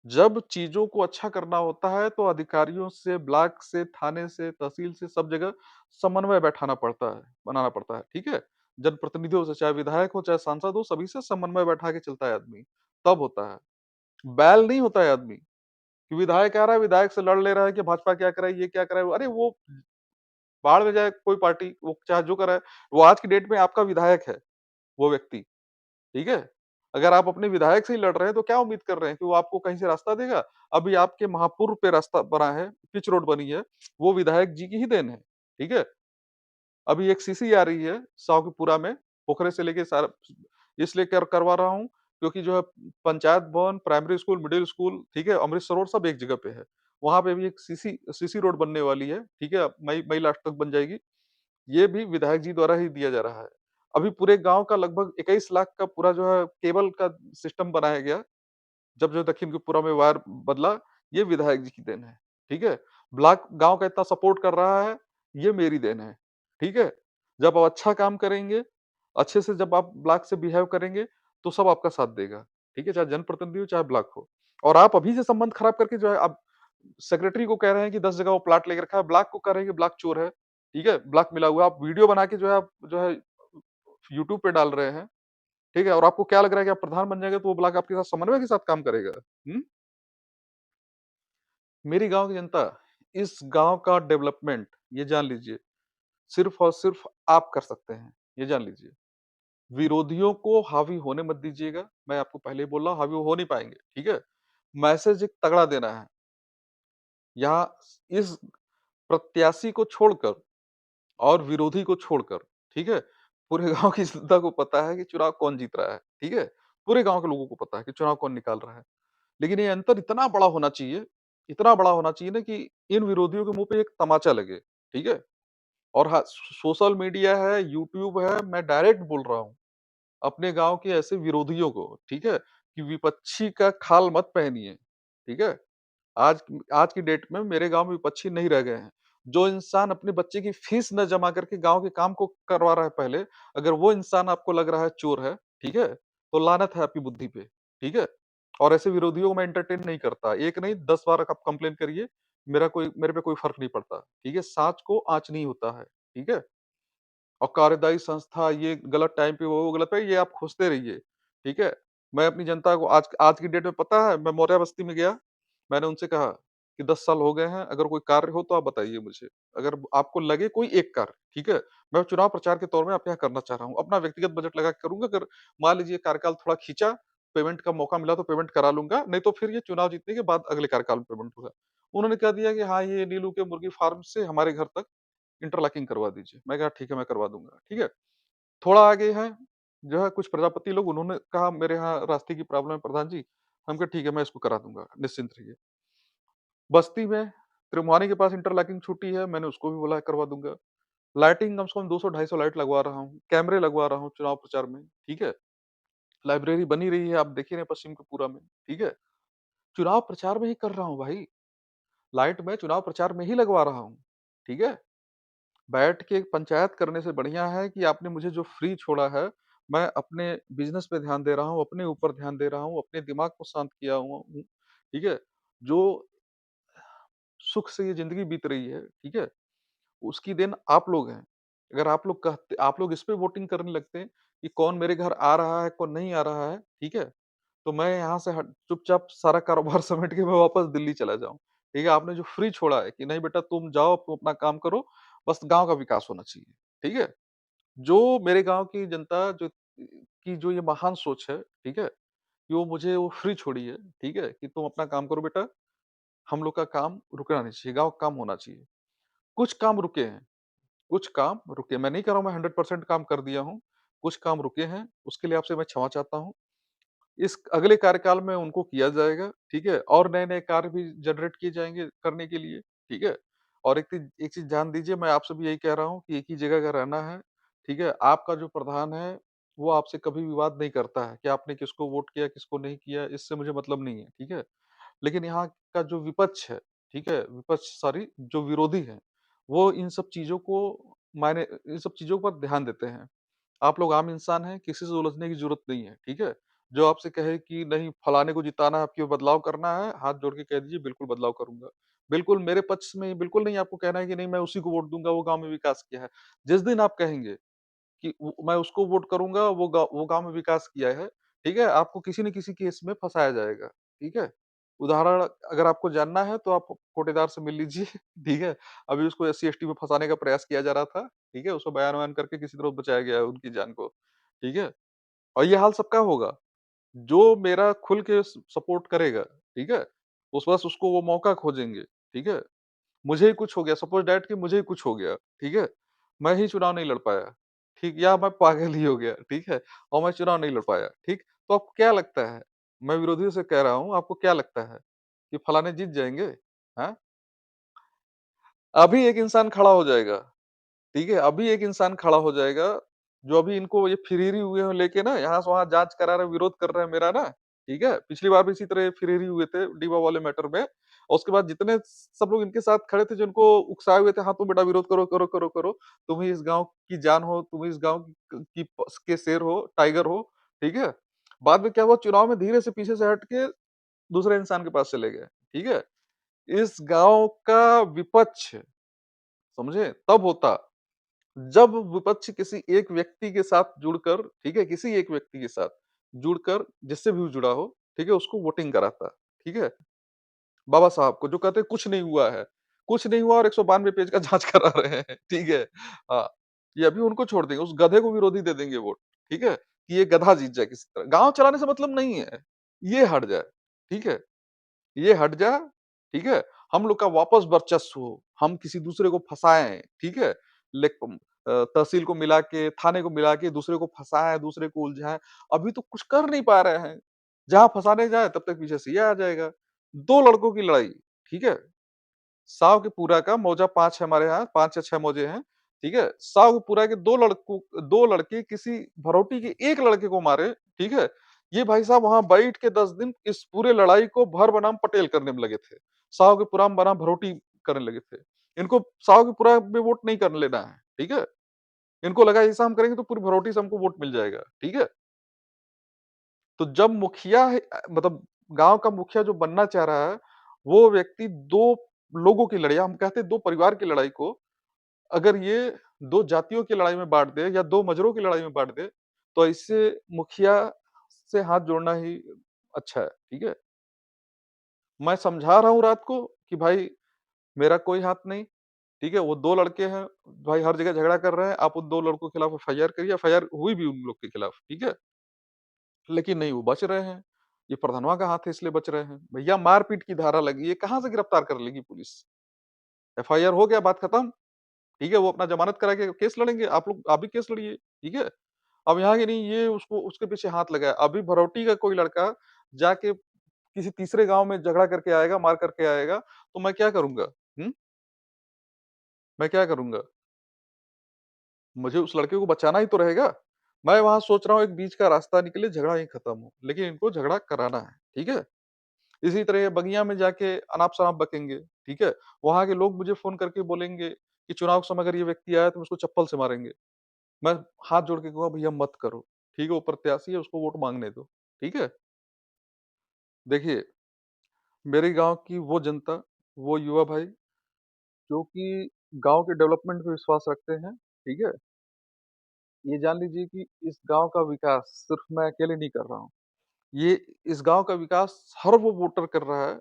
जब चीज़ों को अच्छा करना होता है तो अधिकारियों से, ब्लॉक से, थाने से, तहसील से सब जगह समन्वय बैठाना पड़ता है, बनाना पड़ता है, ठीक है? जनप्रतिनिधियों से, चाहे विधायक हो, चाहे सांसद हो, सभी से समन्वय बैठा के चलता है आदमी, तब होता है। बैल नहीं होता है आदमी, कि विधायक आ रहा है, विधायक से लड़ ले रहा है कि भाजपा क्या कर रहा है, ये क्या कर रहा है, अरे वो भाड़ में जाए कोई पार्टी, वो चाहे जो कर रहा है, वो आज की डेट में आपका विधायक है, वो व्यक्ति, ठीक है? अगर आप अपने विधायक से ही लड़ रहे हैं, तो क्या उम्मीद कर रहे हैं कि वो आपको कहीं से रास्ता देगा? अभी आपके महापुर पे रास्ता बना है, पिच रोड बनी है, वो विधायक जी की ही देन है, ठीक है? अभी एक सीसी आ रही है सावकीपुरा में, पोखरे से लेके सारा इसलिए करवा रहा हूँ, क्योंकि जो है पंचायत भवन, प्राइमरी स्कूल, मिडिल स्कूल, ठीक है? अमृत सरोवर सब एक जगह पे है। वहाँ पे भी एक सीसी सीसी रोड बनने वाली है, ठीक है? मई मई लास्ट तक बन जाएगी। ये भी विधायक जी द्वारा ही दिया जा रहा है। अभी पूरे गाँव का लगभग 21 लाख का पूरा जो है केबल का सिस्टम बनाया गया। जब जो दक्षिणपुरा में वायर बदला, ये विधायक जी की देन है, ठीक है? ब्लॉक गाँव का इतना सपोर्ट कर रहा है, ये मेरी देन है, ठीक है? जब आप अच्छा काम करेंगे, अच्छे से जब आप ब्लॉक से बिहेव करेंगे, तो सब आपका साथ देगा, ठीक है? चाहे जनप्रतिनिधि हो, चाहे ब्लॉक हो। और आप अभी से संबंध खराब करके जो है आप सेक्रेटरी को कह रहे हैं कि 10 जगह वो प्लॉट लेके रखा है, ब्लॉक को कह रहे हैं कि ब्लॉक चोर है, ठीक है? ब्लॉक मिला हुआ है, आप वीडियो बना के जो है आप जो है यूट्यूब पे डाल रहे हैं, ठीक है? और आपको क्या लग रहा है कि आप प्रधान बन जाएँगे तो वो ब्लॉक आपके साथ समन्वय के साथ काम करेगा? हुँ? मेरी गाँव की जनता, इस गाँव का डेवलपमेंट ये जान लीजिए, सिर्फ़ और सिर्फ़ आप कर सकते हैं, ये जान लीजिए। विरोधियों को हावी होने मत दीजिएगा, मैं आपको पहले ही बोल रहा हूँ हावी हो नहीं पाएँगे, ठीक है? मैसेज एक तगड़ा देना है, यहाँ इस प्रत्याशी को छोड़कर और विरोधी को छोड़कर, ठीक है? पूरे गाँव की जनता को पता है कि चुनाव कौन जीत रहा है, ठीक है? पूरे गाँव के लोगों को पता है कि चुनाव कौन निकाल रहा है। लेकिन ये अंतर इतना बड़ा होना चाहिए, इतना बड़ा होना चाहिए ना कि इन विरोधियों के मुँह पे एक तमाचा लगे, ठीक है? और हाँ, सोशल मीडिया है, यूट्यूब है, मैं डायरेक्ट बोल रहा हूँ, अपने गाँव के ऐसे विरोधियों को, ठीक है? कि विपक्षी का खाल मत पहनिए, ठीक है? आज की डेट में मेरे गाँव में विपक्षी नहीं रह गए हैं। जो इंसान अपने बच्चे की फीस न जमा करके गाँव के काम को करवा रहा है पहले, अगर वो इंसान आपको लग रहा है चोर है, ठीक है? तो लानत है आपकी बुद्धि पे, ठीक है? और ऐसे विरोधियों को मैं एंटरटेन नहीं करता। एक नहीं 10 बार आप कंप्लेन करिए, मेरे पे कोई फ़र्क नहीं पड़ता, ठीक है? साँच को आँच नहीं होता है, ठीक है? और कार्यदायी संस्था ये गलत टाइम पे वो गलत है, ये आप खोजते रहिए, ठीक है? मैं अपनी जनता को आज आज की डेट में पता है, मैं मौर्या बस्ती में गया, मैंने उनसे कहा कि 10 साल हो गए हैं, अगर कोई कार्य हो तो आप बताइए मुझे। अगर आपको लगे कोई एक कार्य, ठीक है? मैं चुनाव प्रचार के तौर में आपके यहाँ करना चाह रहा हूँ। अपना व्यक्तिगत बजट लगा के करूँगा, अगर मान लीजिए कार्यकाल थोड़ा खींचा, पेमेंट का मौका मिला तो पेमेंट करा लूँगा, नहीं तो फिर ये चुनाव जीतने के बाद अगले कार्यकाल में पेमेंट होगा। उन्होंने कह दिया कि हाँ, ये नीलू के मुर्गी फार्म से हमारे घर तक इंटरलॉकिंग करवा दीजिए। मैं कहा ठीक है, मैं करवा दूँगा, ठीक है? थोड़ा आगे हैं, जो है कुछ प्रजापति लोग उन्होंने कहा मेरे यहाँ रास्ते की प्रॉब्लम है प्रधान जी। हम कहा ठीक है मैं इसको करा दूँगा, निश्चिंत रहिए। बस्ती में त्रिमुहानी के पास इंटरलॉकिंग छूटी है, मैंने उसको भी बोला है करवा दूँगा। लाइटिंग कम से कम 200-250 लाइट लगवा रहा हूँ, कैमरे लगवा रहा हूँ चुनाव प्रचार में, ठीक है? लाइब्रेरी बनी रही है, आप देख ही रहे हैं पश्चिम त्रिपुरा में, ठीक है? चुनाव प्रचार में ही कर रहा हूँ भाई, लाइट मैं चुनाव प्रचार में ही लगवा रहा हूँ, ठीक है? बैठ के पंचायत करने से बढ़िया है कि आपने मुझे जो फ्री छोड़ा है, मैं अपने बिज़नेस पे ध्यान दे रहा हूँ, अपने ऊपर ध्यान दे रहा हूँ, अपने दिमाग को शांत किया हुआ हूँ, ठीक है? जो सुख से ये ज़िंदगी बीत रही है, ठीक है? उसकी देन आप लोग हैं। अगर आप लोग इस पे वोटिंग करने लगते हैं कि कौन मेरे घर आ रहा है, कौन नहीं आ रहा है, ठीक है? तो मैं यहाँ से हट चुपचाप सारा कारोबार समेट के मैं वापस दिल्ली चला जाऊँ, ठीक है? आपने जो फ्री छोड़ा है कि नहीं बेटा तुम जाओ, तुम अपना काम करो, बस गाँव का विकास होना चाहिए, ठीक है? जो मेरे गाँव की जनता जो की जो ये महान सोच है, ठीक है? कि वो मुझे वो फ्री छोड़ी है, ठीक है? कि तुम अपना काम करो बेटा, हम लोग का काम रुकना नहीं चाहिए, गाँव का काम होना चाहिए। कुछ काम रुके हैं, कुछ काम रुके मैं नहीं कह रहा हूँ मैं 100% काम कर दिया हूँ, कुछ काम रुके हैं, उसके लिए आपसे मैं क्षमा चाहता हूँ। इस अगले कार्यकाल में उनको किया जाएगा, ठीक है? और नए-नए कार्य भी जनरेट किए जाएँगे करने के लिए, ठीक है? और एक चीज़ ध्यान दीजिए, मैं आपसे भी यही कह रहा हूँ कि एक ही जगह का रहना है, ठीक है? आपका जो प्रधान है, वो आपसे कभी विवाद नहीं करता है कि आपने किसको वोट किया, किसको नहीं किया, इससे मुझे मतलब नहीं है, ठीक है? लेकिन यहाँ का जो विपक्ष है, ठीक है? विपक्ष सॉरी जो विरोधी हैं, वो इन सब चीज़ों को इन सब चीज़ों पर ध्यान देते हैं। आप लोग आम इंसान हैं, किसी से उलझने की ज़रूरत नहीं है, ठीक है? जो आपसे कहे कि नहीं फलाने को जिताना है, आपको बदलाव करना है, हाथ जोड़ के कह दीजिए बिल्कुल बदलाव करूँगा। बिल्कुल मेरे पक्ष में बिल्कुल नहीं आपको कहना है कि नहीं मैं उसी को वोट दूँगा, वो गाँव में विकास किया है। जिस दिन आप कहेंगे कि मैं उसको वोट करूँगा, वो गाँव में विकास किया है, ठीक है? आपको किसी न किसी केस में फँसाया जाएगा, ठीक है? उदाहरण अगर आपको जानना है तो आप कोटेदार से मिल लीजिए, ठीक है? अभी उसको एससी-एसटी में फँसाने का प्रयास किया जा रहा था, ठीक है? उसको बयान-वयान करके किसी तरह बचाया गया है उनकी जान को, ठीक है? और ये हाल सबका होगा, जो मेरा खुल के सपोर्ट करेगा, ठीक है? उस बस उसको वो मौका खोजेंगे, ठीक है? मुझे ही कुछ हो गया, सपोज़ दैट कि मुझे ही कुछ हो गया, ठीक है? मैं ही चुनाव नहीं लड़ पाया, ठीक? या मैं पागल ही हो गया, ठीक है? और मैं चुनाव नहीं लड़ पाया, ठीक? तो आपको क्या लगता है? मैं विरोधियों से कह रहा हूँ, आपको क्या लगता है कि फलाने जीत जाएँगे? हाँ? अभी एक इंसान खड़ा हो जाएगा, ठीक है? अभी एक इंसान खड़ा हो जाएगा, जो अभी इनको ये फिरीरी हुए हैं लेके ना यहाँ से वहाँ जाँच करा रहे हैं, विरोध कर रहे हैं मेरा ना, ठीक है? पिछली बार भी इसी तरह फिरीरी हुए थे डीबा वाले मैटर में और उसके बाद जितने सब लोग इनके साथ खड़े थे जिनको उकसाए हुए थे, "हाँ, तुम बेटा विरोध करो, करो, करो, करो। तुम ही इस गाँव की जान हो, तुम ही इस गाँव के शेर हो, टाइगर हो।" ठीक है? बाद में क्या हुआ चुनाव में धीरे से पीछे से हट के दूसरे इंसान के पास चले गए, ठीक है? इस गाँव का विपक्ष समझे? तब होता जब विपक्ष किसी एक व्यक्ति के साथ जुड़कर, ठीक है? किसी एक व्यक्ति के साथ जुड़कर जिससे भी वो जुड़ा हो, ठीक है? उसको वोटिंग कराता, ठीक है? बाबा साहब को जो कहते हैं कुछ नहीं हुआ है, कुछ नहीं हुआ और 192 पेज का जाँच करा रहे हैं, ठीक है? हाँ, ये अभी उनको छोड़ देंगे, उस गधे को विरोधी दे देंगे वोट, ठीक है? कि ये गधा जीत जाए किसी तरह। गाँव चलाने से मतलब नहीं है, ये हट जाए, ठीक है? ये हट जा, ठीक है? हम लोग का वापस वर्चस्व हो, हम किसी दूसरे को फँसाएँ, ठीक है? तहसील को मिला के, थाने को मिला के दूसरे को फँसाएँ, दूसरे को उलझाएँ, अभी तो कुछ कर नहीं पा रहे हैं। जहाँ फँसाने जाएँ तब तक पीछे से ये आ जाएगा। 2 लड़कों की लड़ाई, ठीक है? साव के पूरा का मौजा 5 है हमारे यहाँ, 5 या 6 मौजे हैं, ठीक है? साव के पूरा के 2 लड़के किसी भरौटी के 1 लड़के को मारे, ठीक है? ये भाई साहब वहाँ बैठ के 10 दिन इस पूरे लड़ाई को भर बनाम पटेल करने में लगे थे। साव के पूरा में बनाम भरौटी करने लगे थे। इनको साव के पूरा में वोट नहीं करने लेना है, ठीक है? इनको लगा ऐसा हम करेंगे तो पूरी भरौटी से हमको वोट मिल जाएगा, ठीक है? तो जब मुखिया है मतलब गाँव का मुखिया जो बनना चाह रहा है, वो व्यक्ति 2 लोगों की लड़ाई हम कहते हैं 2 परिवार की लड़ाई को अगर ये 2 जातियों की लड़ाई में बाँट दे या 2 मजरों की लड़ाई में बाँट दे, तो इससे मुखिया से हाथ जोड़ना ही अच्छा है, ठीक है? मैं समझा रहा हूँ रात को कि भाई मेरा कोई हाथ नहीं, ठीक है? वो 2 लड़के हैं, भाई हर जगह झगड़ा कर रहे हैं, आप उन 2 लड़कों के खिलाफ एफआईआर करिए, एफआईआर हुई भी उन लोग के खिलाफ, ठीक है? लेकिन नहीं, वो बच रहे हैं। ये प्रधनवा का हाथ है इसलिए बच रहे हैं। भैया मारपीट की धारा लगी है, कहाँ से गिरफ्तार कर लेगी पुलिस? एफआईआर हो गया, बात खत्म, ठीक है? वो अपना जमानत करा के केस लड़ेंगे, आप भी केस लड़िए, ठीक है? अब यहाँ की नहीं, ये उसको उसके पीछे हाथ लगा है। अभी भरौटी का कोई लड़का जाके किसी तीसरे गाँव में झगड़ा करके आएगा, मार करके आएगा, तो मैं क्या करूँगा? हुँ? मैं क्या करूँगा? मुझे उस लड़के को बचाना ही तो रहेगा। मैं वहाँ सोच रहा हूँ एक बीच का रास्ता निकले, झगड़ा यहीं खत्म हो, लेकिन इनको झगड़ा कराना है, ठीक है? इसी तरह ये बगिया में जाके अनाप-शनाप बकेंगे, ठीक है? वहाँ के लोग मुझे फ़ोन करके बोलेंगे कि चुनाव के समय अगर ये व्यक्ति आया तो हम उसको चप्पल से मारेंगे। मैं हाथ जोड़ के कहूँगा भैया मत करो, ठीक है? वो प्रत्याशी है उसको वोट माँगने दो, ठीक है? देखिए, मेरे गाँव की वो जनता, वो युवा भाई जो कि गाँव के डेवलपमेंट पे विश्वास रखते हैं, ठीक है? ये जान लीजिए कि इस गाँव का विकास सिर्फ़ मैं अकेले नहीं कर रहा हूँ। ये इस गाँव का विकास हर वो वोटर कर रहा है,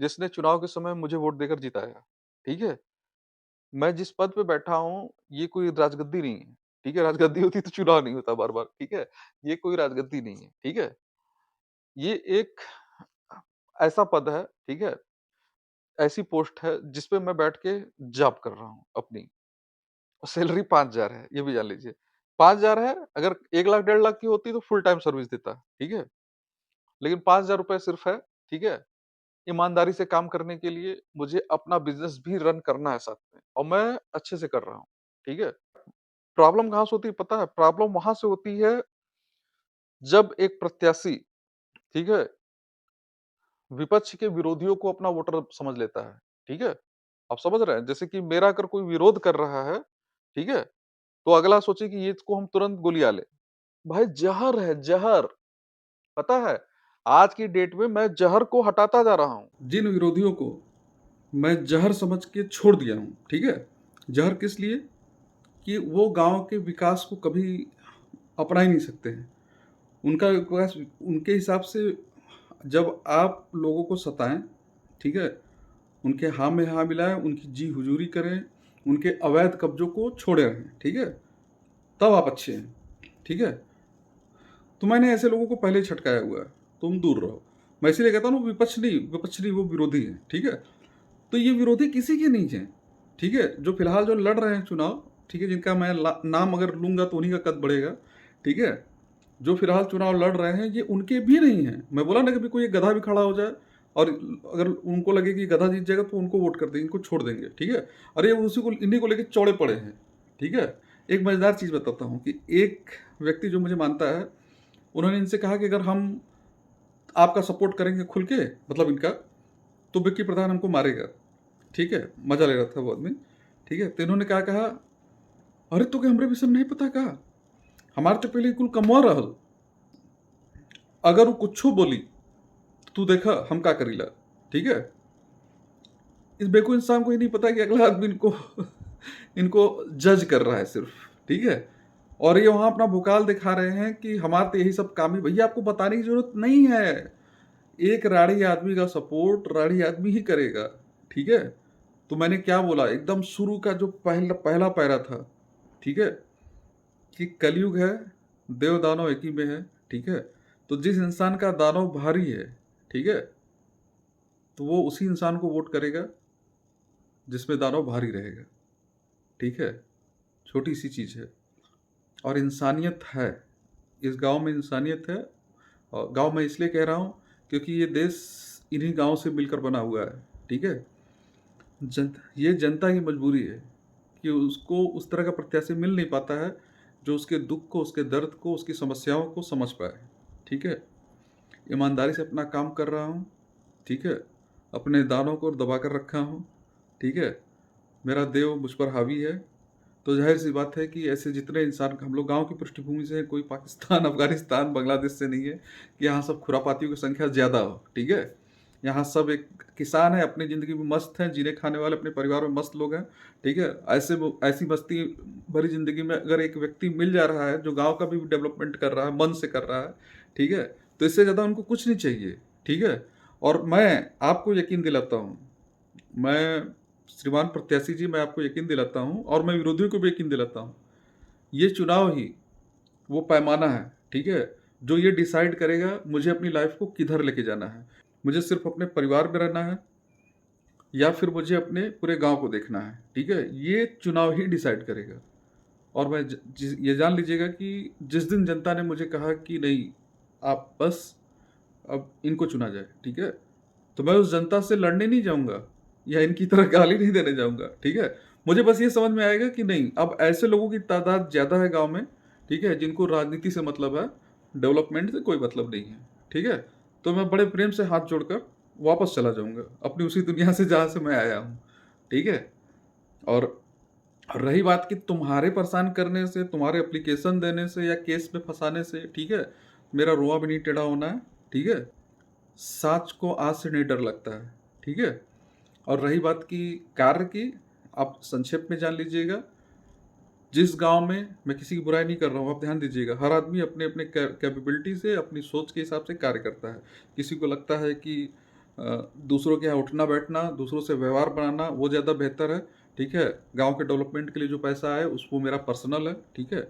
जिसने चुनाव के समय मुझे वोट देकर जिताया, ठीक है? मैं जिस पद पे बैठा हूँ, ये कोई राजगद्दी नहीं है, ठीक है? राजगद्दी होती तो चुनाव नहीं होता बार-बार, ठीक है? ये कोई राजगद्दी नहीं है, ठीक है? ये एक ऐसा पद है, ठीक है? ऐसी पोस्ट है जिस पे मैं बैठ के जॉब कर रहा हूँ अपनी। सैलरी 5,000 है, ये भी जान लीजिए। 5,000 है, अगर 1 लाख, 1.5 लाख की होती तो फुल टाइम सर्विस देता, ठीक है? लेकिन ₹5,000 सिर्फ है, ठीक है? ईमानदारी से काम करने के लिए मुझे अपना बिज़नेस भी रन करना है साथ में और मैं अच्छे से कर रहा हूँ, ठीक है? प्रॉब्लम कहाँ से होती है पता है? प्रॉब्लम वहाँ से होती है जब एक प्रत्याशी, ठीक है, विपक्ष के विरोधियों को अपना वोटर समझ लेता है, ठीक है? आप समझ रहे हैं? जैसे कि मेरा अगर कोई विरोध कर रहा है, ठीक है? तो अगला सोचे कि ये इसको हम तुरंत गोलियाँ लें। भाई ज़हर है, ज़हर, पता है? आज की डेट में मैं ज़हर को हटाता जा रहा हूँ। जिन विरोधियों को मैं ज़हर समझ के छोड़ दिया हूँ, ठीक है? ज़हर किस लिए? कि वो गाँव के विकास को कभी अपना ही नहीं सकते हैं। उनका विकास उनके हिसाब से जब आप लोगों को सताएँ, ठीक है? उनके हाँ में हाँ मिलाएँ, उनकी जी हुजूरी करें, उनके अवैध कब्ज़ों को छोड़े रहें, ठीक है? तब आप अच्छे हैं, ठीक है? तो मैंने ऐसे लोगों को पहले ही छटकाया हुआ है, तुम दूर रहो। मैं इसीलिए कहता हूँ विपक्ष नहीं वो विरोधी हैं, ठीक है? तो ये विरोधी किसी के नहीं हैं, ठीक है? जो फिलहाल जो लड़ रहे हैं चुनाव, ठीक है? जिनका मैं नाम अगर लूँगा तो उन्हीं का कद बढ़ेगा, ठीक है? जो फिलहाल चुनाव लड़ रहे हैं ये उनके भी नहीं हैं। मैं बोला ना कभी कोई एक गधा भी खड़ा हो जाए और अगर उनको लगे कि गधा जीत जाएगा तो उनको वोट कर देंगे, इनको छोड़ देंगे, ठीक है? और ये उसी को इन्हीं को लेके चौड़े पड़े हैं, ठीक है? एक मज़ेदार चीज़ बताता हूँ कि एक व्यक्ति जो मुझे मानता है, उन्होंने इनसे कहा कि अगर हम आपका सपोर्ट करेंगे खुल के, मतलब इनका, तो विक्की प्रधान हमको मारेगा, ठीक है? मज़ा ले रहा था वो आदमी, ठीक है? तो इन्होंने क्या कहा, "अरे तोके हमरे विषय में नहीं पता का? हमार तो पहले कुल कमवा रहल। अगर वो कुछो बोली तो तू देखा हम का करीला, ठीक है?" इस बेवकूफ़ इंसान को ये नहीं पता कि अगला आदमी इनको इनको जज कर रहा है सिर्फ, ठीक है? और ये वहाँ अपना भुकाल दिखा रहे हैं कि हमारा तो यही सब काम है। भैया आपको बताने की ज़रूरत नहीं है। एक राढ़ी आदमी का सपोर्ट राढ़ी आदमी ही करेगा, ठीक है? तो मैंने क्या बोला एकदम शुरू का जो पहला पहला पैरा था, ठीक है? कि कलयुग है, देव दानव एक ही में है, ठीक है? तो जिस इंसान का दानव भारी है, ठीक है? तो वो उसी इंसान को वोट करेगा जिसमें दानव भारी रहेगा, ठीक है? छोटी-सी चीज़ है और इंसानियत है। इस गाँव में इंसानियत है और गाँव मैं इसलिए कह रहा हूँ क्योंकि ये देश इन्हीं गाँव से मिलकर बना हुआ है, ठीक है? ये जनता की मजबूरी है कि उसको उस तरह का प्रत्याशी मिल नहीं पाता है, जो उसके दुःख को, उसके दर्द को, उसकी समस्याओं को समझ पाए, ठीक है? ईमानदारी से अपना काम कर रहा हूँ, ठीक है? अपने दानव को दबा कर रखा हूँ, ठीक है? मेरा देव मुझ पर हावी है, तो ज़ाहिर-सी बात है कि ऐसे जितने इंसान हम लोग गाँव की पृष्ठभूमि से हैं, कोई पाकिस्तान, अफ़गानिस्तान, बांग्लादेश से नहीं है कि यहाँ सब खुरापातियों की संख्या ज़्यादा हो, ठीक है? यहाँ सब एक किसान है, अपनी ज़िंदगी में मस्त हैं, जीने खाने वाले अपने परिवार में मस्त लोग हैं, ठीक है? ऐसी मस्ती भरी ज़िंदगी में अगर एक व्यक्ति मिल जा रहा है, जो गाँव का भी डेवलपमेंट कर रहा है, मन से कर रहा है, ठीक है? तो इससे ज़्यादा उनको कुछ नहीं चाहिए, ठीक है? और मैं आपको यकीन दिलाता हूँ, मैं श्रीमान प्रत्याशी जी, मैं आपको यकीन दिलाता हूँ और मैं विरोधियों को भी यकीन दिलाता हूँ, ये चुनाव ही वो पैमाना है, ठीक है? जो ये डिसाइड करेगा मुझे अपनी लाइफ़ को किधर लेके जाना है। मुझे सिर्फ़ अपने परिवार में रहना है या फिर मुझे अपने पूरे गाँव को देखना है, ठीक है? ये चुनाव ही डिसाइड करेगा और मैं ज जिस ये जान लीजिएगा कि जिस दिन जनता ने मुझे कहा कि नहीं, आप बस अब इनको चुना जाए, ठीक है? तो मैं उस जनता से लड़ने नहीं जाऊँगा या इनकी तरह गाली नहीं देने जाऊँगा, ठीक है? मुझे बस ये समझ में आएगा कि नहीं, अब ऐसे लोगों की तादाद ज़्यादा है गाँव में, ठीक है? जिनको राजनीति से मतलब है, डेवलपमेंट से कोई मतलब नहीं है, ठीक है? तो मैं बड़े प्रेम से हाथ जोड़कर वापस चला जाऊँगा, अपनी उसी दुनिया से जहाँ से मैं आया हूँ, ठीक है? और रही बात कि तुम्हारे परेशान करने से, तुम्हारे एप्लीकेशन देने से या केस में फँसाने से, ठीक है? मेरा रोआ भी नहीं टेढ़ा होना है, ठीक है? साँच को आग से नहीं डर लगता है, ठीक है? और रही बात की कार्य की, आप संक्षेप में जान लीजिएगा, जिस गाँव में मैं किसी की बुराई नहीं कर रहा हूँ, आप ध्यान दीजिएगा, हर आदमी अपने-अपने कैपेबिलिटी से, अपनी सोच के हिसाब से कार्य करता है। किसी को लगता है कि दूसरों के यहाँ उठना-बैठना, दूसरों से व्यवहार बनाना, वो ज़्यादा बेहतर है, ठीक है? गाँव के डेवलपमेंट के लिए जो पैसा आए, वो मेरा पर्सनल है, ठीक है?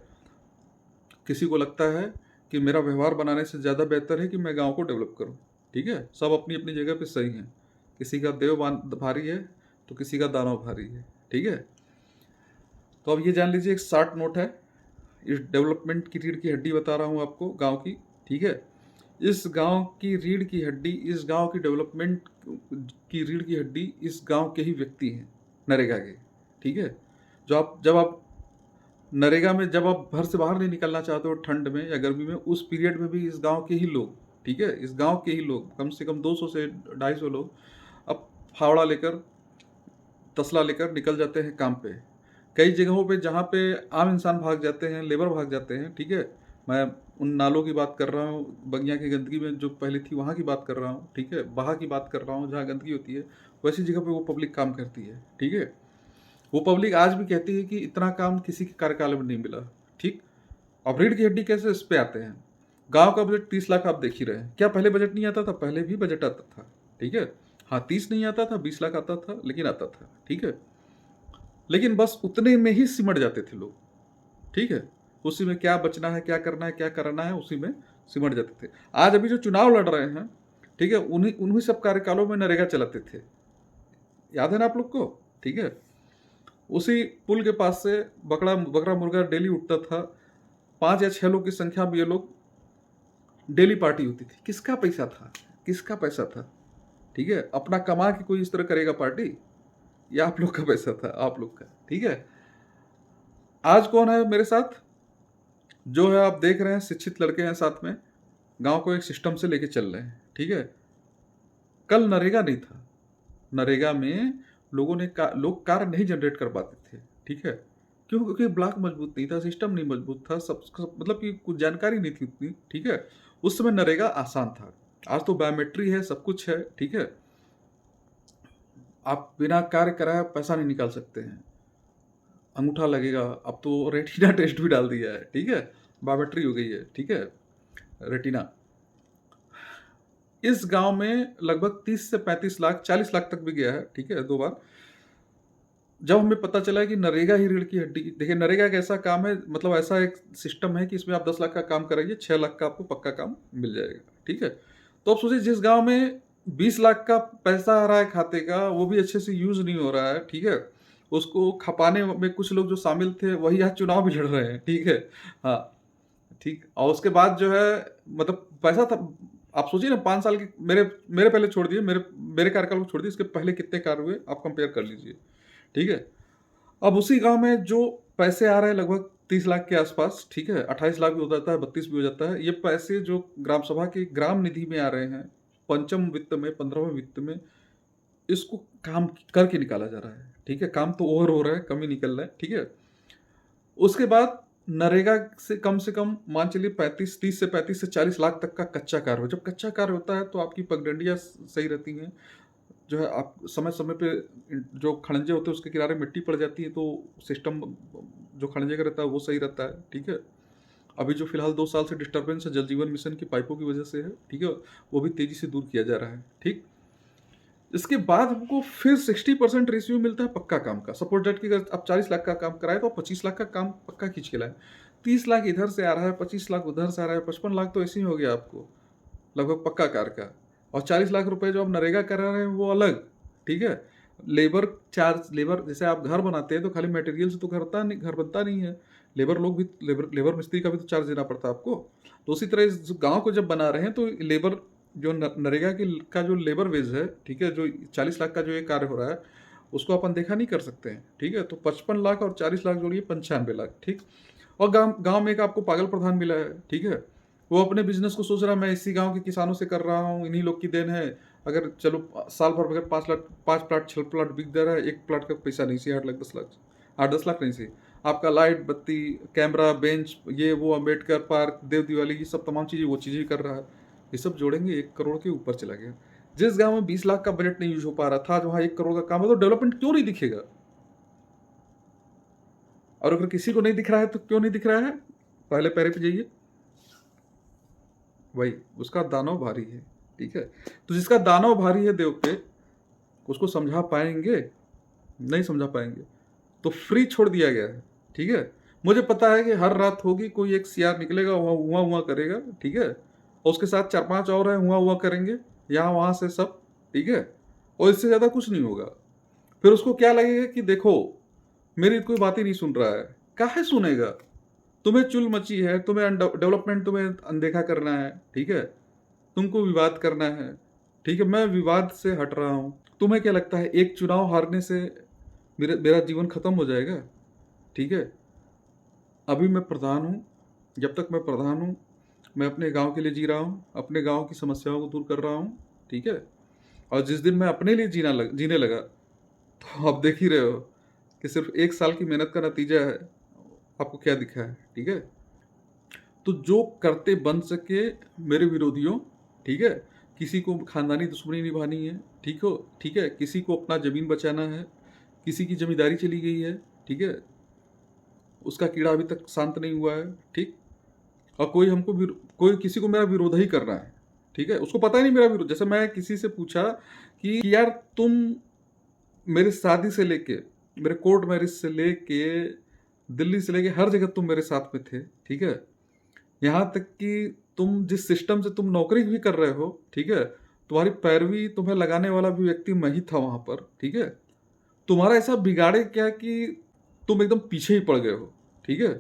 किसी को लगता है कि मेरा व्यवहार बनाने से ज़्यादा बेहतर है कि मैं गाँव को डेवलप करूँ, ठीक है? सब अपनी-अपनी जगह पे सही हैं। किसी का देव भारी है, तो किसी का दानव भारी है, ठीक है? तो अब ये जान लीजिए, एक शार्ट नोट है, इस डेवलपमेंट की रीढ़ की हड्डी बता रहा हूँ आपको गाँव की, ठीक है? इस गांव की रीढ़ की हड्डी, इस गांव की डेवलपमेंट की रीढ़ की हड्डी इस गांव के ही व्यक्ति हैं, नरेगा के। ठीक है, जब आप नरेगा में जब आप घर से बाहर नहीं निकलना चाहते हो ठंड में या गर्मी में, उस पीरियड में भी इस गांव के ही लोग, ठीक है, इस गांव के ही लोग कम से कम 200 से 250 लोग अब फावड़ा लेकर, तसला लेकर निकल जाते हैं काम पे। कई जगहों पे जहाँ पे आम इंसान भाग जाते हैं, लेबर भाग जाते हैं, ठीक है, मैं उन नालों की बात कर रहा हूँ, बगिया की गंदगी में जो पहले थी वहाँ की बात कर रहा हूँ, ठीक है, बहा की बात कर रहा हूँ जहाँ गंदगी होती है, वैसी जगह पे वो पब्लिक काम करती है। ठीक है, वो पब्लिक आज भी कहती है कि इतना काम किसी के कार्यकाल में नहीं मिला। ठीक, अब रीढ़ की हड्डी कैसे इस पे आते हैं। गांव का बजट 30 लाख आप देख ही रहे हैं, क्या पहले बजट नहीं आता था? पहले भी बजट आता था, ठीक है, हाँ 30 नहीं आता था, 20 लाख आता था, लेकिन आता था। ठीक है, लेकिन बस उतने में ही सिमट जाते थे लोग। ठीक है, उसी में क्या बचना है, क्या करना है, क्या करना है, उसी में सिमट जाते थे। आज अभी जो चुनाव लड़ रहे हैं, ठीक है, उन्हीं उन्हीं सब कार्यकालों में नरेगा चलाते थे, याद है ना आप लोग को? ठीक है, उसी पुल के पास से बकरा बकरा मुर्गा डेली उठता था, 5 या 6 लोग की संख्या में ये लोग डेली पार्टी होती थी। किसका पैसा था? किसका पैसा था? ठीक है, अपना कमा के कोई इस तरह करेगा पार्टी, या आप लोग का पैसा था, आप लोग का? ठीक है, आज कौन है मेरे साथ? जो है आप देख रहे हैं, शिक्षित लड़के हैं साथ में, गांव को एक सिस्टम से लेके चल रहे हैं। ठीक है, कल नरेगा नहीं था, नरेगा में लोग कार्य नहीं जनरेट कर पाते थे। ठीक है, क्यों? क्योंकि ब्लॉक मजबूत नहीं था, सिस्टम नहीं मजबूत था, मतलब कि कुछ जानकारी नहीं थी उतनी। ठीक है, उस समय नरेगा आसान था। आज तो बायोमेट्री है, सब कुछ है। ठीक है, आप बिना कार्य कराए पैसा नहीं निकाल सकते हैं, अंगूठा लगेगा। अब तो रेटिना टेस्ट भी डाल दिया है। ठीक है, बायोमेट्री हो गई है। ठीक है, रेटिना। इस गांव में लगभग 30 से 35 लाख, 40 लाख तक भी गया है। ठीक है, 2 बार। जब हमें पता चला कि नरेगा ही रीढ़ की हड्डी, देखिए नरेगा एक ऐसा काम है, मतलब ऐसा एक सिस्टम है कि इसमें आप 10 लाख का काम कराइए, 6 लाख का आपको पक्का काम मिल जाएगा। ठीक है, तो आप सोचिए जिस गांव में 20 लाख का पैसा आ रहा है खाते का, वो भी अच्छे से यूज नहीं हो रहा है। ठीक है, उसको खपाने में कुछ लोग जो शामिल थे वही आज चुनाव भी लड़ रहे हैं। ठीक है, हाँ, ठीक। और उसके बाद जो है, मतलब पैसा था, आप सोचिए ना, 5 साल के मेरे मेरे पहले छोड़ दिए, मेरे मेरे कार्यकाल को छोड़ दिए, इसके पहले कितने कार्य हुए आप कंपेयर कर लीजिए। ठीक है, अब उसी गांव में जो पैसे आ रहे हैं लगभग 30 लाख के आसपास, ठीक है, 28 लाख भी हो जाता है, 32 भी हो जाता है, ये पैसे जो ग्राम सभा के ग्राम निधि में आ रहे हैं, पंचम वित्त में, 15वें वित्त में, इसको काम करके निकाला जा रहा है। ठीक है, काम तो ओवर हो रहा है, कम ही निकल रहा है। ठीक है, उसके बाद नरेगा से कम मान चलिए 30 से 40 लाख तक का कच्चा कार्य हो। जब कच्चा कार्य होता है तो आपकी पगडंडियाँ सही रहती हैं, जो है आप समय समय पे जो खड़ंजे होते हैं उसके किनारे मिट्टी पड़ जाती है, तो सिस्टम जो खड़ंजे का रहता है वो सही रहता है। ठीक है, अभी जो फिलहाल 2 साल से डिस्टर्बेंस है जल जीवन मिशन की पाइपों की वजह से है। ठीक है, वो भी तेजी से दूर किया जा रहा है। ठीक, इसके बाद हमको फिर 60% रेशियो मिलता है पक्का काम का। सपोज डेट कि अगर आप 40 लाख का काम कराए तो आप 25 लाख का काम पक्का खींच के लाए। 30 लाख इधर से आ रहा है, 25 लाख उधर से आ रहा है, 55 लाख तो ऐसे ही हो गया आपको लगभग पक्का कार्य का। और 40 लाख रुपए जो आप नरेगा करा रहे हैं वो अलग। ठीक है, लेबर चार्ज, लेबर जैसे आप घर बनाते हैं तो खाली मटेरियल से तो घर बनता नहीं है, लेबर लोग भी, लेबर मिस्त्री का भी तो चार्ज देना पड़ता है आपको। तो उसी तरह इस गांव को जब बना रहे हैं तो लेबर जो नरेगा के का जो लेबर वेज है, ठीक है, जो 40 लाख का जो ये कार्य हो रहा है उसको अपन देखा नहीं कर सकते हैं। ठीक है, तो 55 लाख और 40 लाख जोड़िए 95 लाख। ठीक, और गांव गांव में एक आपको पागल प्रधान मिला है। ठीक है, वो अपने बिजनेस को सोच रहा है मैं इसी गांव के किसानों से कर रहा हूँ, इन्हीं लोग की देन है। अगर चलो साल भर अगर 5 लाख, 5 प्लाट 6 प्लाट बिक दे रहा है, एक प्लाट का पैसा नहीं सी, 8 लाख 10 लाख, 8-10 लाख नहीं सी, आपका लाइट बत्ती कैमरा बेंच ये वो अम्बेडकर पार्क देव दिवाली ये सब तमाम चीज़ें वो चीज़ें कर रहा है। ये सब जोड़ेंगे 1 करोड़ के ऊपर चला गया। जिस गांव में 20 लाख का बजट नहीं यूज हो पा रहा था, आज वहां 1 करोड़ का काम है, तो डेवलपमेंट क्यों नहीं दिखेगा? और अगर किसी को नहीं दिख रहा है तो क्यों नहीं दिख रहा है? पहले पैरे पे जाइए, वही उसका दानव भारी है। ठीक है, तो जिसका दानव भारी है देव पे, उसको समझा पाएंगे? नहीं समझा पाएंगे। तो फ्री छोड़ दिया गया है। ठीक है, मुझे पता है कि हर रात होगी कोई एक सीआर निकलेगा, वहाँ हुआ हुआ करेगा। ठीक है, और उसके साथ 4-5 और हैं, हुआ हुआ करेंगे यहाँ वहाँ से सब। ठीक है, और इससे ज़्यादा कुछ नहीं होगा। फिर उसको क्या लगेगा कि देखो मेरी कोई बात ही नहीं सुन रहा है। काहे सुनेगा? तुम्हें चुल मची है, तुम्हें डेवलपमेंट तुम्हें अनदेखा करना है। ठीक है, तुमको विवाद करना है, ठीक है, मैं विवाद से हट रहा हूँ। तुम्हें क्या लगता है एक चुनाव हारने से मेरा मेरा जीवन खत्म हो जाएगा? ठीक है, अभी मैं प्रधान हूँ, जब तक मैं प्रधान हूँ, मैं अपने गांव के लिए जी रहा हूँ, अपने गांव की समस्याओं को दूर कर रहा हूँ, ठीक है। और जिस दिन मैं अपने लिए जीने लगा, तो आप देख ही रहे हो कि सिर्फ 1 साल की मेहनत का नतीजा है, आपको क्या दिखा है, ठीक है। तो जो करते बन सके मेरे विरोधियों, ठीक है, किसी को खानदानी दुश्मनी निभानी है, ठीक है, किसी को अपना जमीन बचाना है, किसी की जमींदारी चली गई है, ठीक है, उसका कीड़ा अभी तक शांत नहीं हुआ है, ठीक। और कोई किसी को मेरा विरोध ही कर रहा है, ठीक है, उसको पता ही नहीं मेरा विरोध। जैसे मैं किसी से पूछा कि यार तुम मेरे शादी से लेके, मेरे कोर्ट मैरिज से लेके, दिल्ली से लेके हर जगह तुम मेरे साथ में थे, ठीक है। यहाँ तक कि तुम जिस सिस्टम से तुम नौकरी भी कर रहे हो, ठीक है, तुम्हारी पैरवी तुम्हें लगाने वाला भी व्यक्ति मैं ही था वहां पर, ठीक है। तुम्हारा ऐसा बिगाड़े क्या कि तुम एकदम पीछे ही पड़ गए हो, ठीक है।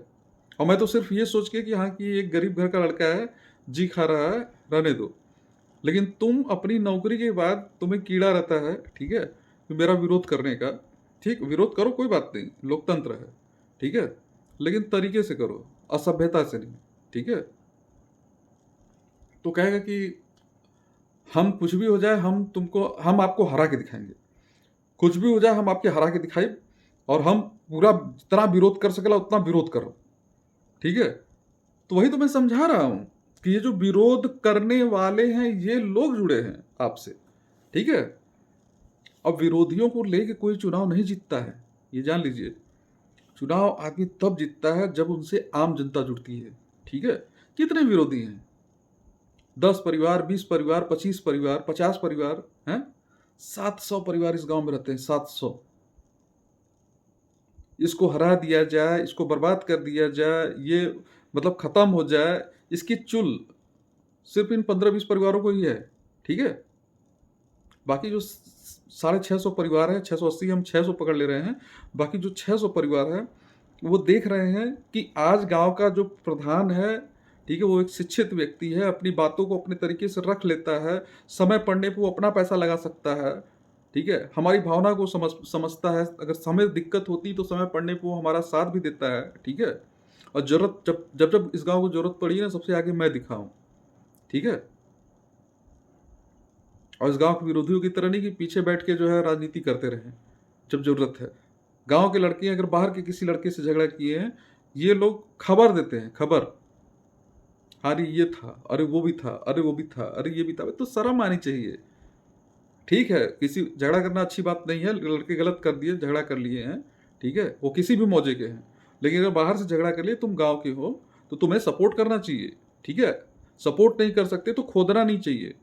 और मैं तो सिर्फ ये सोच के कि हाँ कि एक गरीब घर का लड़का है, जी खा रहा है, रहने दो। लेकिन तुम अपनी नौकरी के बाद तुम्हें कीड़ा रहता है, ठीक है, कि मेरा विरोध करने का। ठीक, विरोध करो, कोई बात नहीं, लोकतंत्र है, ठीक है, लेकिन तरीके से करो, असभ्यता से नहीं, ठीक है। तो कहेगा कि हम कुछ भी हो जाए, हम आपको हरा के दिखाएंगे, कुछ भी हो जाए हम आपके हरा के दिखाई, और हम पूरा जितना विरोध कर सकेला उतना विरोध करो, ठीक है। तो वही तो मैं समझा रहा हूं कि ये जो विरोध करने वाले हैं ये लोग जुड़े हैं आपसे, ठीक है। अब विरोधियों को लेके कोई चुनाव नहीं जीतता है, ये जान लीजिए। चुनाव आदमी तब जीतता है जब उनसे आम जनता जुड़ती है, ठीक है। कितने विरोधी हैं? 10 परिवार, 20 परिवार, 25 परिवार, 50 परिवार हैं। 700 परिवार इस गांव में रहते हैं, 700। इसको हरा दिया जाए, इसको बर्बाद कर दिया जाए, ये मतलब खत्म हो जाए, इसकी चुल सिर्फ इन 15-20 परिवारों को ही है, ठीक है। बाकी जो 650 परिवार है, 680, हम 600 पकड़ ले रहे हैं, बाकी जो 600 परिवार है वो देख रहे हैं कि आज गांव का जो प्रधान है, ठीक है, वो एक शिक्षित व्यक्ति है, अपनी बातों को अपने तरीके से रख लेता है, समय पड़ने पर वो अपना पैसा लगा सकता है, ठीक है, हमारी भावना को समझता है, अगर समय दिक्कत होती तो समय पड़ने पर वो हमारा साथ भी देता है, ठीक है। और जरूरत जब जब जब इस गांव को जरूरत पड़ी ना, सबसे आगे मैं दिखा हूं, ठीक है। और इस गांव के विरोधियों की तरह नहीं कि पीछे बैठ के जो है राजनीति करते रहे जब जरूरत है। गांव के लड़के अगर बाहर के किसी लड़के से झगड़ा किए हैं, ये लोग खबर देते हैं, खबर, अरे ये था, अरे वो भी था, अरे वो भी था, अरे ये भी था। तो शर्म आनी चाहिए, ठीक है। किसी झगड़ा करना अच्छी बात नहीं है, लड़के गलत कर दिए, झगड़ा कर लिए हैं, ठीक है, वो किसी भी मौजे के हैं। लेकिन अगर बाहर से झगड़ा कर लिए, तुम गांव के हो, तो तुम्हें सपोर्ट करना चाहिए, ठीक है। सपोर्ट नहीं कर सकते तो खोदना नहीं चाहिए,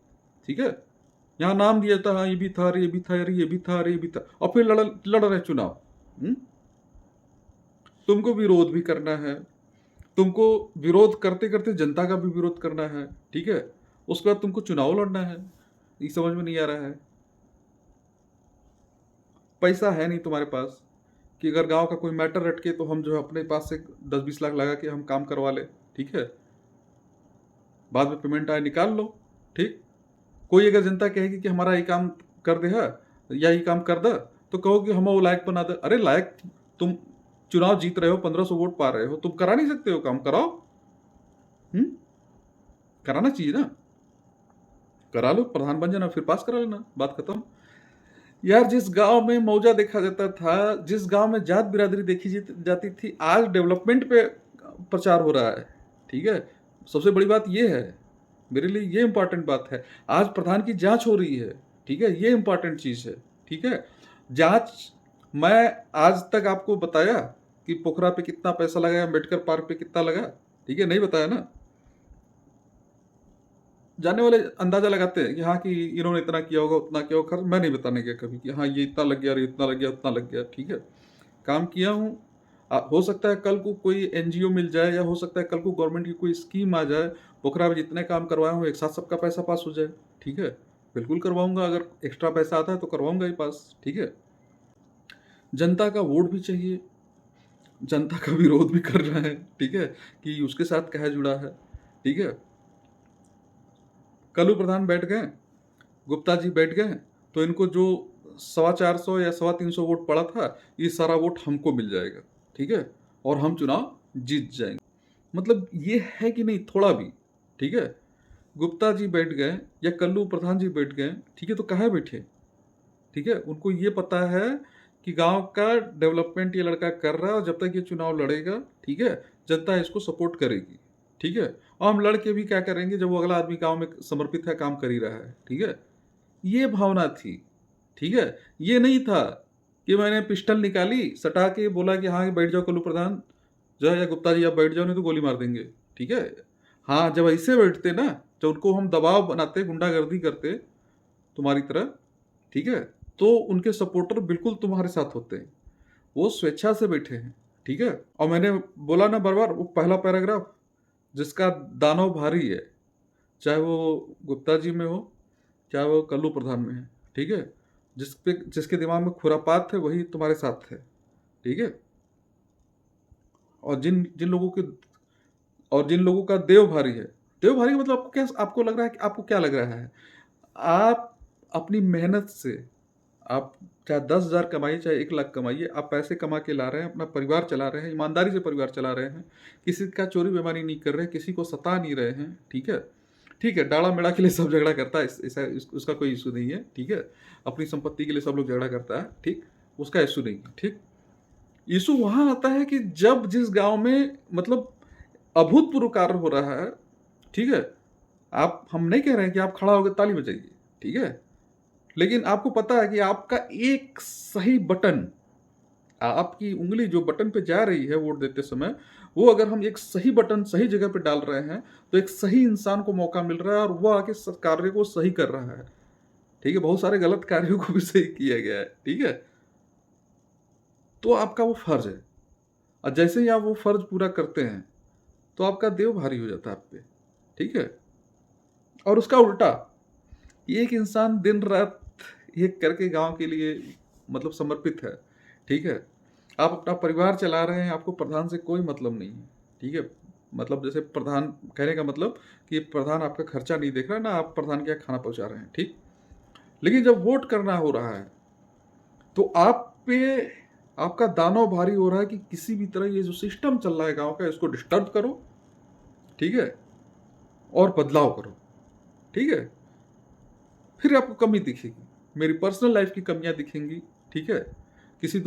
ठीक है। यहाँ नाम दिया था, हाँ ये भी था, अरे ये भी था, अरे ये भी था, अरे ये भी था, और फिर लड़ रहे चुनाव। तुमको विरोध भी करना है, तुमको विरोध करते करते जनता का भी विरोध करना है, ठीक है। उसके बाद तुमको चुनाव लड़ना है। ये समझ में नहीं आ रहा है। पैसा है नहीं तुम्हारे पास कि अगर गांव का कोई मैटर रटके तो हम जो है अपने पास से 10-20 लाख लगा के हम काम करवा ले, ठीक है, बाद में पेमेंट आए निकाल लो, ठीक। कोई अगर जनता कहेगी कि हमारा ये काम कर दे है या ये काम कर दे, तो कहो कि हम वो लायक बना दे। अरे लायक, तुम चुनाव जीत रहे हो, 1500 वोट पा रहे हो, तुम करा नहीं सकते हो काम? कराओ, कराना चाहिए ना, करा लो, प्रधान बन जाना, फिर पास करा लेना, बात खत्म। यार जिस गांव में मौजा देखा जाता था, जिस गांव में जात बिरादरी देखी जाती थी, आज डेवलपमेंट पे प्रचार हो रहा है, ठीक है। सबसे बड़ी बात ये है, मेरे लिए ये इंपॉर्टेंट बात है, आज प्रधान की जांच हो रही है, ठीक है, ये इंपॉर्टेंट चीज है, ठीक है। जांच, मैं आज तक आपको बताया कि पोखरा पे कितना पैसा लगा, अम्बेडकर पार्क पे कितना लगा, ठीक है, नहीं बताया ना। जाने वाले अंदाजा लगाते हैं कि हाँ कि इन्होंने इतना किया होगा, उतना किया होगा, मैं नहीं बताने गया कभी कि हाँ ये इतना लग गया, इतना लग गया, उतना लग गया, ठीक है। काम किया हूँ। हो सकता है कल को कोई एनजीओ मिल जाए, या हो सकता है कल को गवर्नमेंट की कोई स्कीम आ जाए, पोखरा में जितने काम करवाया हूँ एक साथ सबका पैसा पास हो जाए, ठीक है, बिल्कुल करवाऊंगा। अगर एक्स्ट्रा पैसा आता है तो करवाऊंगा ही पास, ठीक है। जनता का वोट भी चाहिए, जनता का विरोध भी कर रहा है, ठीक है, कि उसके साथ कहा जुड़ा है, ठीक है। कल्लू प्रधान बैठ गए, गुप्ता जी बैठ गए, तो इनको जो 450 या 350 वोट पड़ा था, ये सारा वोट हमको मिल जाएगा, ठीक है, और हम चुनाव जीत जाएंगे। मतलब ये है कि नहीं थोड़ा भी, ठीक है। गुप्ता जी बैठ गए या कल्लू प्रधान जी बैठ गए, ठीक है, तो कहाँ बैठे, ठीक है, उनको ये पता है कि गांव का डेवलपमेंट ये लड़का कर रहा है, और जब तक ये चुनाव लड़ेगा, ठीक है, जनता इसको सपोर्ट करेगी, ठीक है। और हम लड़ के भी क्या करेंगे जब वो अगला आदमी गांव में समर्पित है, काम कर ही रहा है, ठीक है। ये भावना थी, ठीक है। ये नहीं था कि मैंने पिस्टल निकाली, सटा के बोला कि हाँ बैठ जाओ कल्लू प्रधान जो है या गुप्ता जी आप बैठ जाओ नहीं तो गोली मार देंगे, ठीक है। हाँ, जब ऐसे बैठते ना, जब उनको हम दबाव बनाते, गुंडागर्दी करते तुम्हारी तरह, ठीक है, तो उनके सपोर्टर बिल्कुल तुम्हारे साथ होते हैं, वो स्वेच्छा से बैठे हैं, ठीक है। और मैंने बोला ना बार बार, वो पहला पैराग्राफ, जिसका दानव भारी है, चाहे वो गुप्ता जी में हो, चाहे वो कल्लू प्रधान में है, ठीक है, जिसके दिमाग में खुरापात है वही तुम्हारे साथ है, ठीक है। और जिन जिन लोगों के और जिन लोगों का देव भारी है, देव भारी का मतलब आपको लग रहा है कि आपको क्या लग रहा है, आप अपनी मेहनत से, आप चाहे 10,000 कमाइए चाहे 1 लाख कमाइए, आप पैसे कमा के ला रहे हैं, अपना परिवार चला रहे हैं, ईमानदारी से परिवार चला रहे हैं, किसी का चोरी बेईमानी नहीं कर रहे हैं, किसी को सता नहीं रहे हैं, ठीक है। ठीक है, डाड़ा मेड़ा के लिए सब झगड़ा करता है, उसका कोई इशू नहीं है, ठीक है। अपनी संपत्ति के लिए सब लोग झगड़ा करता है, ठीक, उसका इशू नहीं है, ठीक। इशू वहां आता है कि जब जिस गांव में मतलब अभूतपूर्व कार्य हो रहा है, ठीक है, हम नहीं कह रहे हैं कि आप खड़ा होकर ताली बजाइए, ठीक है, लेकिन आपको पता है कि आपका एक सही बटन, आपकी उंगली जो बटन पे जा रही है वोट देते समय, वो अगर हम एक सही बटन सही जगह पे डाल रहे हैं, तो एक सही इंसान को मौका मिल रहा है और वो आके कार्य को सही कर रहा है, ठीक है। बहुत सारे गलत कार्यों को भी सही किया गया है, ठीक है। तो आपका वो फर्ज है, और जैसे ही आप वो फर्ज पूरा करते हैं तो आपका देव भारी हो जाता है आप पे, ठीक है। और उसका उल्टा, एक इंसान दिन रात एक करके गांव के लिए मतलब समर्पित है, ठीक है। आप अपना परिवार चला रहे हैं, आपको प्रधान से कोई मतलब नहीं है, ठीक है। मतलब जैसे प्रधान कहने का मतलब कि प्रधान आपका खर्चा नहीं देख रहा, ना आप प्रधान के यहाँ खाना पहुंचा रहे हैं, ठीक। लेकिन जब वोट करना हो रहा है तो आप पे आपका दानव भारी हो रहा है कि किसी भी तरह ये जो सिस्टम चल रहा है गांव का, इसको डिस्टर्ब करो, ठीक है, और बदलाव करो, ठीक है। फिर आपको कमी दिखेगी, मेरी पर्सनल लाइफ की कमियां दिखेंगी, ठीक है। किसी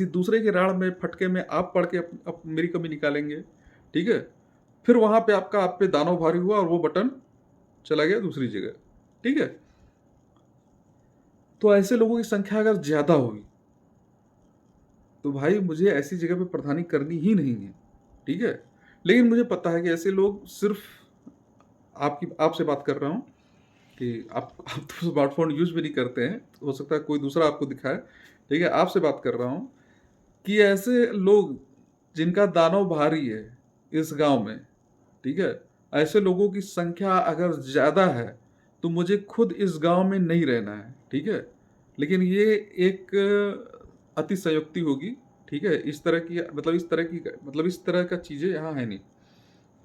दूसरे के राड़ में फटके में आप पढ़ के मेरी कमी निकालेंगे, ठीक है। फिर वहां पे आप पे दानव भारी हुआ और वो बटन चला गया दूसरी जगह, ठीक है। तो ऐसे लोगों की संख्या अगर ज्यादा होगी तो भाई मुझे ऐसी जगह पे प्रधानी करनी ही नहीं है, ठीक है। लेकिन मुझे पता है कि ऐसे लोग सिर्फ आपसे बात कर रहा हूं कि आप तो स्मार्टफोन यूज भी नहीं करते हैं, हो सकता है कोई दूसरा आपको दिखाए, ठीक है। आपसे बात कर रहा हूं कि ऐसे लोग जिनका दानव भारी है इस गांव में, ठीक है, ऐसे लोगों की संख्या अगर ज़्यादा है तो मुझे खुद इस गांव में नहीं रहना है, ठीक है। लेकिन ये एक अतिशयोक्ति होगी, ठीक है। इस तरह का चीज़ें यहाँ है नहीं,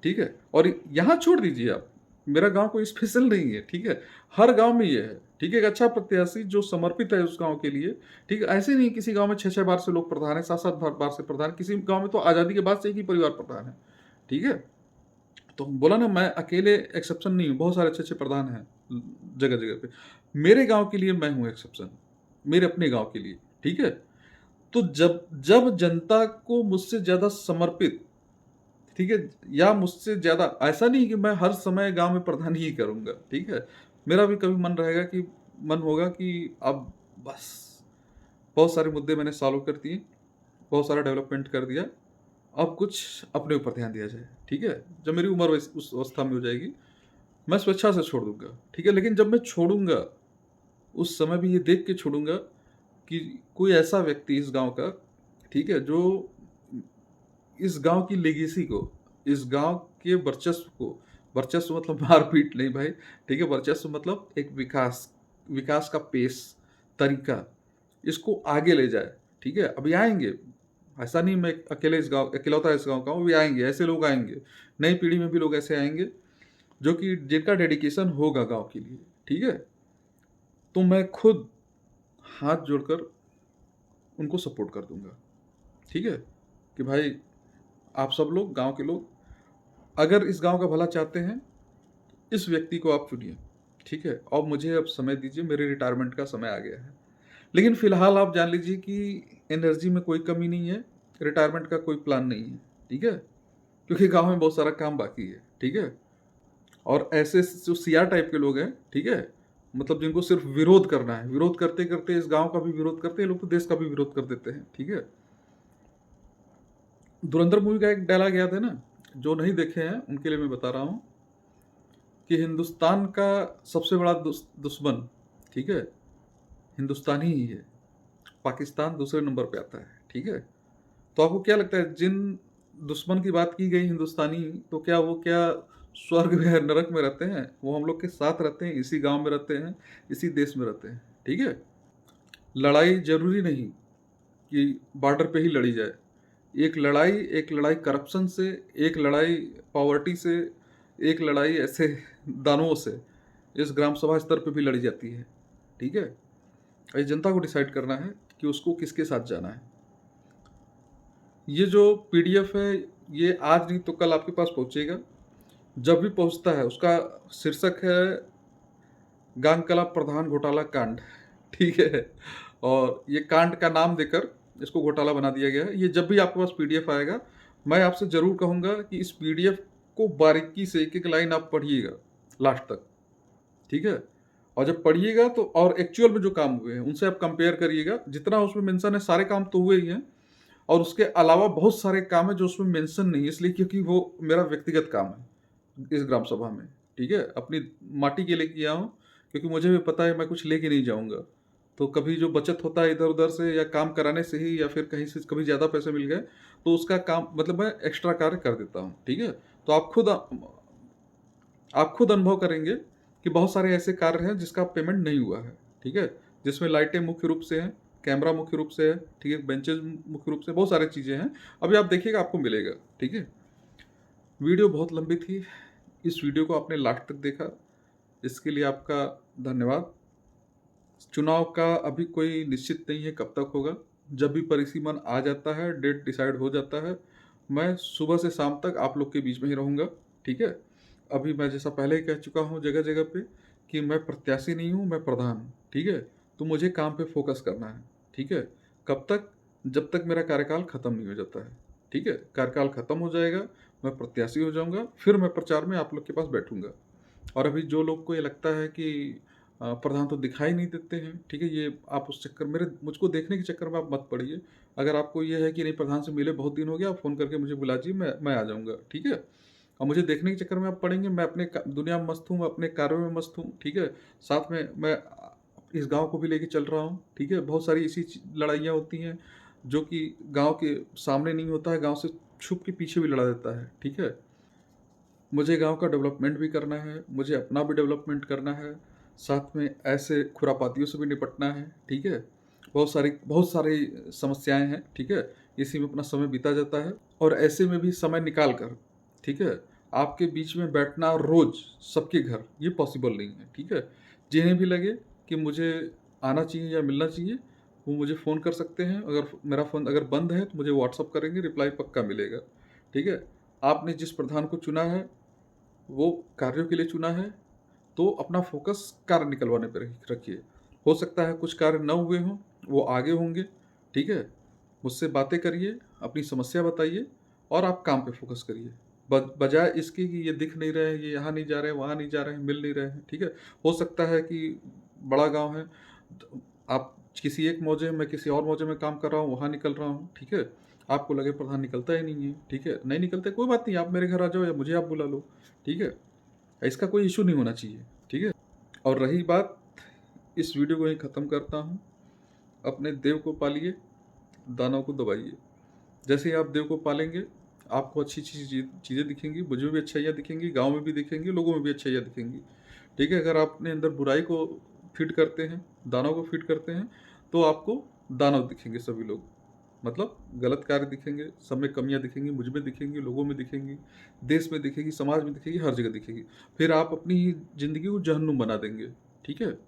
ठीक है। और यहाँ छोड़ दीजिए आप, मेरा गांव कोई स्पेशल नहीं है, ठीक है। हर गांव में ये है, ठीक है, एक अच्छा प्रत्याशी जो समर्पित है उस गांव के लिए, ठीक है। ऐसे नहीं किसी गांव में 6-6 बार से लोग प्रधान है, 7-7 बार से प्रधान, किसी गांव में तो आज़ादी के बाद से एक ही परिवार प्रधान है, ठीक है। तो बोला ना, मैं अकेले एक्सेप्शन नहीं हूँ, बहुत सारे अच्छे अच्छे प्रधान हैं जगह जगह पे। मेरे गांव के लिए मैं हूँ एक्सेप्शन, मेरे अपने गांव के लिए, ठीक है। तो जब जब जनता को मुझसे ज़्यादा समर्पित, ठीक है, या मुझसे ज़्यादा, ऐसा नहीं कि मैं हर समय गांव में प्रधान ही करूंगा, ठीक है। मेरा भी कभी मन होगा कि अब बस बहुत सारे मुद्दे मैंने सॉल्व कर दिए, बहुत सारा डेवलपमेंट कर दिया, अब कुछ अपने ऊपर ध्यान दिया जाए, ठीक है। जब मेरी उम्र उस अवस्था में हो जाएगी मैं स्वेच्छा से छोड़ दूंगा, ठीक है। लेकिन जब मैं छोड़ूंगा उस समय भी ये देख के छोड़ूंगा कि कोई ऐसा व्यक्ति इस गांव का, ठीक है, जो इस गांव की लेगेसी को, इस गांव के वर्चस्व को, वर्चस्व मतलब मारपीट नहीं भाई, ठीक है, वर्चस्व मतलब एक विकास का पेस, तरीका, इसको आगे ले जाए, ठीक है। अभी आएंगे, ऐसा नहीं मैं अकेले इस गांव, अकेलौता इस गांव का हूँ, भी आएंगे ऐसे लोग, आएंगे नई पीढ़ी में भी लोग ऐसे आएंगे जो कि जिनका डेडिकेशन होगा गाँव के लिए, ठीक है? तो मैं खुद हाथ जोड़कर उनको सपोर्ट कर दूँगा, ठीक है? कि भाई आप सब लोग, गाँव के लोग, अगर इस गाँव का भला चाहते हैं, इस व्यक्ति को आप चुनिए, ठीक है? और मुझे अब समय दीजिए, मेरे रिटायरमेंट का समय आ गया है। लेकिन फ़िलहाल आप जान लीजिए कि एनर्जी में कोई कमी नहीं है, रिटायरमेंट का कोई प्लान नहीं है, ठीक है? क्योंकि गाँव में बहुत सारा काम बाकी है, ठीक है? और ऐसे जो सीआर टाइप के लोग हैं, ठीक है? मतलब जिनको सिर्फ़ विरोध करना है, विरोध करते-करते इस गाँव का भी विरोध करते हैं, ये लोग तो देश का भी विरोध कर देते हैं, ठीक है? धुरंधर मूवी का एक डायलॉग याद है ना? जो नहीं देखे हैं, उनके लिए मैं बता रहा हूँ कि हिंदुस्तान का सबसे बड़ा दुश्मन, ठीक है? हिंदुस्तानी ही है। पाकिस्तान दूसरे नंबर पे आता है, ठीक है? तो आपको क्या लगता है जिन दुश्मन की बात की गई हिंदुस्तानी, तो क्या वो क्या स्वर्ग में नरक में रहते हैं? वो हम लोग के साथ रहते हैं, इसी गाँव में रहते हैं, इसी देश में रहते हैं, ठीक है? लड़ाई ज़रूरी नहीं कि बॉर्डर पे ही लड़ी जाए। एक लड़ाई करप्शन से, एक लड़ाई पॉवर्टी से, एक लड़ाई ऐसे दानवों से, इस ग्राम सभा स्तर पे भी लड़ी जाती है, ठीक है? और ये जनता को डिसाइड करना है कि उसको किसके साथ जाना है। ये जो पीडीएफ है, ये आज नहीं तो कल आपके पास पहुँचेगा। जब भी पहुँचता है, उसका शीर्षक है गांगकला प्रधान घोटाला कांड, ठीक है? और ये कांड का नाम देकर इसको घोटाला बना दिया गया है। ये जब भी आपके पास पीडीएफ आएगा, मैं आपसे ज़रूर कहूँगा कि इस पीडीएफ को बारीकी से एक-एक लाइन आप पढ़िएगा लास्ट तक, ठीक है? और जब पढ़िएगा तो और एक्चुअल में जो काम हुए हैं, उनसे आप कंपेयर करिएगा। जितना उसमें मेंशन है, सारे काम तो हुए ही हैं, और उसके अलावा बहुत सारे काम हैं जो उसमें मेंशन नहीं है, इसलिए क्योंकि वो मेरा व्यक्तिगत काम है इस ग्राम सभा में, ठीक है? अपनी माटी के लिए किया हूँ, क्योंकि मुझे भी पता है मैं कुछ लेके नहीं जाऊँगा। तो कभी जो बचत होता है इधर-उधर से या काम कराने से ही, या फिर कहीं से कभी ज़्यादा पैसे मिल गए, तो उसका काम मतलब मैं एक्स्ट्रा कार्य कर देता हूँ, ठीक है? तो आप खुद अनुभव करेंगे कि बहुत सारे ऐसे कार्य हैं जिसका पेमेंट नहीं हुआ है, ठीक है? जिसमें लाइटें मुख्य रूप से हैं, कैमरा मुख्य रूप से है, ठीक है? बेंचेज़ मुख्य रूप से, बहुत सारी चीज़ें हैं। अभी आप देखिएगा, आपको मिलेगा, ठीक है? वीडियो बहुत लंबी थी। इस वीडियो को आपने लास्ट तक देखा, इसके लिए आपका धन्यवाद। चुनाव का अभी कोई निश्चित नहीं है कब तक होगा। जब भी परिसीमन आ जाता है, डेट डिसाइड हो जाता है, मैं सुबह से शाम तक आप लोग के बीच में ही रहूँगा, ठीक है? अभी मैं जैसा पहले ही कह चुका हूँ जगह-जगह पे कि मैं प्रत्याशी नहीं हूँ, मैं प्रधान हूँ, ठीक है? तो मुझे काम पे फ़ोकस करना है, ठीक है? कब तक? जब तक मेरा कार्यकाल खत्म नहीं हो जाता है, ठीक है? कार्यकाल खत्म हो जाएगा, मैं प्रत्याशी हो जाऊँगा, फिर मैं प्रचार में आप लोग के पास बैठूँगा। और अभी जो लोग को ये लगता है कि प्रधान तो दिखाई नहीं देते हैं, ठीक है? ये आप उस चक्कर मुझको देखने के चक्कर में आप मत पड़िए। अगर आपको ये है कि नहीं, प्रधान से मिले बहुत दिन हो गया, आप फ़ोन करके मुझे बुला लीजिए, मैं आ जाऊँगा, ठीक है? और मुझे देखने के चक्कर में आप पड़ेंगे, मैं अपने क दुनिया में मस्त हूँ, अपने कार्यों में मस्त हूँ, ठीक है? साथ में मैं इस गाँव को भी लेके चल रहा हूँ, ठीक है? बहुत सारी ऐसी लड़ाइयाँ होती हैं, जो कि गाँव के सामने नहीं होता है, गाँव से छुप के पीछे भी लड़ा देता है, ठीक है? मुझे गाँव का डेवलपमेंट भी करना है, मुझे अपना भी डेवलपमेंट करना है, साथ में ऐसे खुरापातियों से भी निपटना है, ठीक है? बहुत सारी समस्याएँ हैं, ठीक है? इसी में अपना समय बीता जाता है, और ऐसे में भी समय निकाल कर, ठीक है? आपके बीच में बैठना रोज़ सबके घर, ये पॉसिबल नहीं है, ठीक है? जिन्हें भी लगे कि मुझे आना चाहिए या मिलना चाहिए, वो मुझे फ़ोन कर सकते हैं। अगर मेरा फ़ोन अगर बंद है, तो मुझे व्हाट्सएप करेंगे, रिप्लाई पक्का मिलेगा, ठीक है? आपने जिस प्रधान को चुना है, वो कार्यों के लिए चुना है, तो अपना फ़ोकस कार्य निकलवाने पे रखिए। हो सकता है कुछ कार्य ना हुए हों, वो आगे होंगे, ठीक है? मुझसे बातें करिए, अपनी समस्या बताइए, और आप काम पे फ़ोकस करिए। बजाय इसके कि ये दिख नहीं रहे हैं, ये यहाँ नहीं जा रहे हैं, वहाँ नहीं जा रहे हैं, मिल नहीं रहे हैं, ठीक है? हो सकता है कि बड़ा गाँव है, तो आप किसी एक मौजे में, मैं किसी और मौजे में काम कर रहा हूँ, वहाँ निकल रहा हूँ, ठीक है? आपको लगे प्रधान निकलता ही नहीं है, ठीक है? नहीं निकलता है, कोई बात नहीं, आप मेरे घर आ जाओ या मुझे आप बुला लो, ठीक है? इसका कोई इश्यू नहीं होना चाहिए, ठीक है? और रही बात, इस वीडियो को यहीं ख़त्म करता हूँ। अपने देव को पालिए, दानव को दबाइए। जैसे ही आप देव को पालेंगे, आपको अच्छी-अच्छी चीज़ें दिखेंगी, मुझ में भी अच्छाइयाँ दिखेंगी, गाँव में भी दिखेंगी, लोगों में भी अच्छाइयाँ दिखेंगी, ठीक है? अगर आप अपने अंदर बुराई को फ़ीड करते हैं, दानव को फ़ीड करते हैं, तो आपको दानव दिखेंगे सभी लोग, मतलब गलत कार्य दिखेंगे, सब में कमियाँ दिखेंगी, मुझ में दिखेंगी, लोगों में दिखेंगी, देश में दिखेगी, समाज में दिखेगी, हर जगह दिखेगी। फिर आप अपनी ज़िंदगी को जहन्नुम बना देंगे, ठीक है?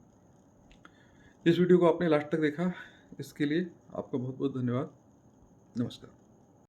इस वीडियो को आपने लास्ट तक देखा, इसके लिए आपका बहुत-बहुत धन्यवाद। नमस्कार।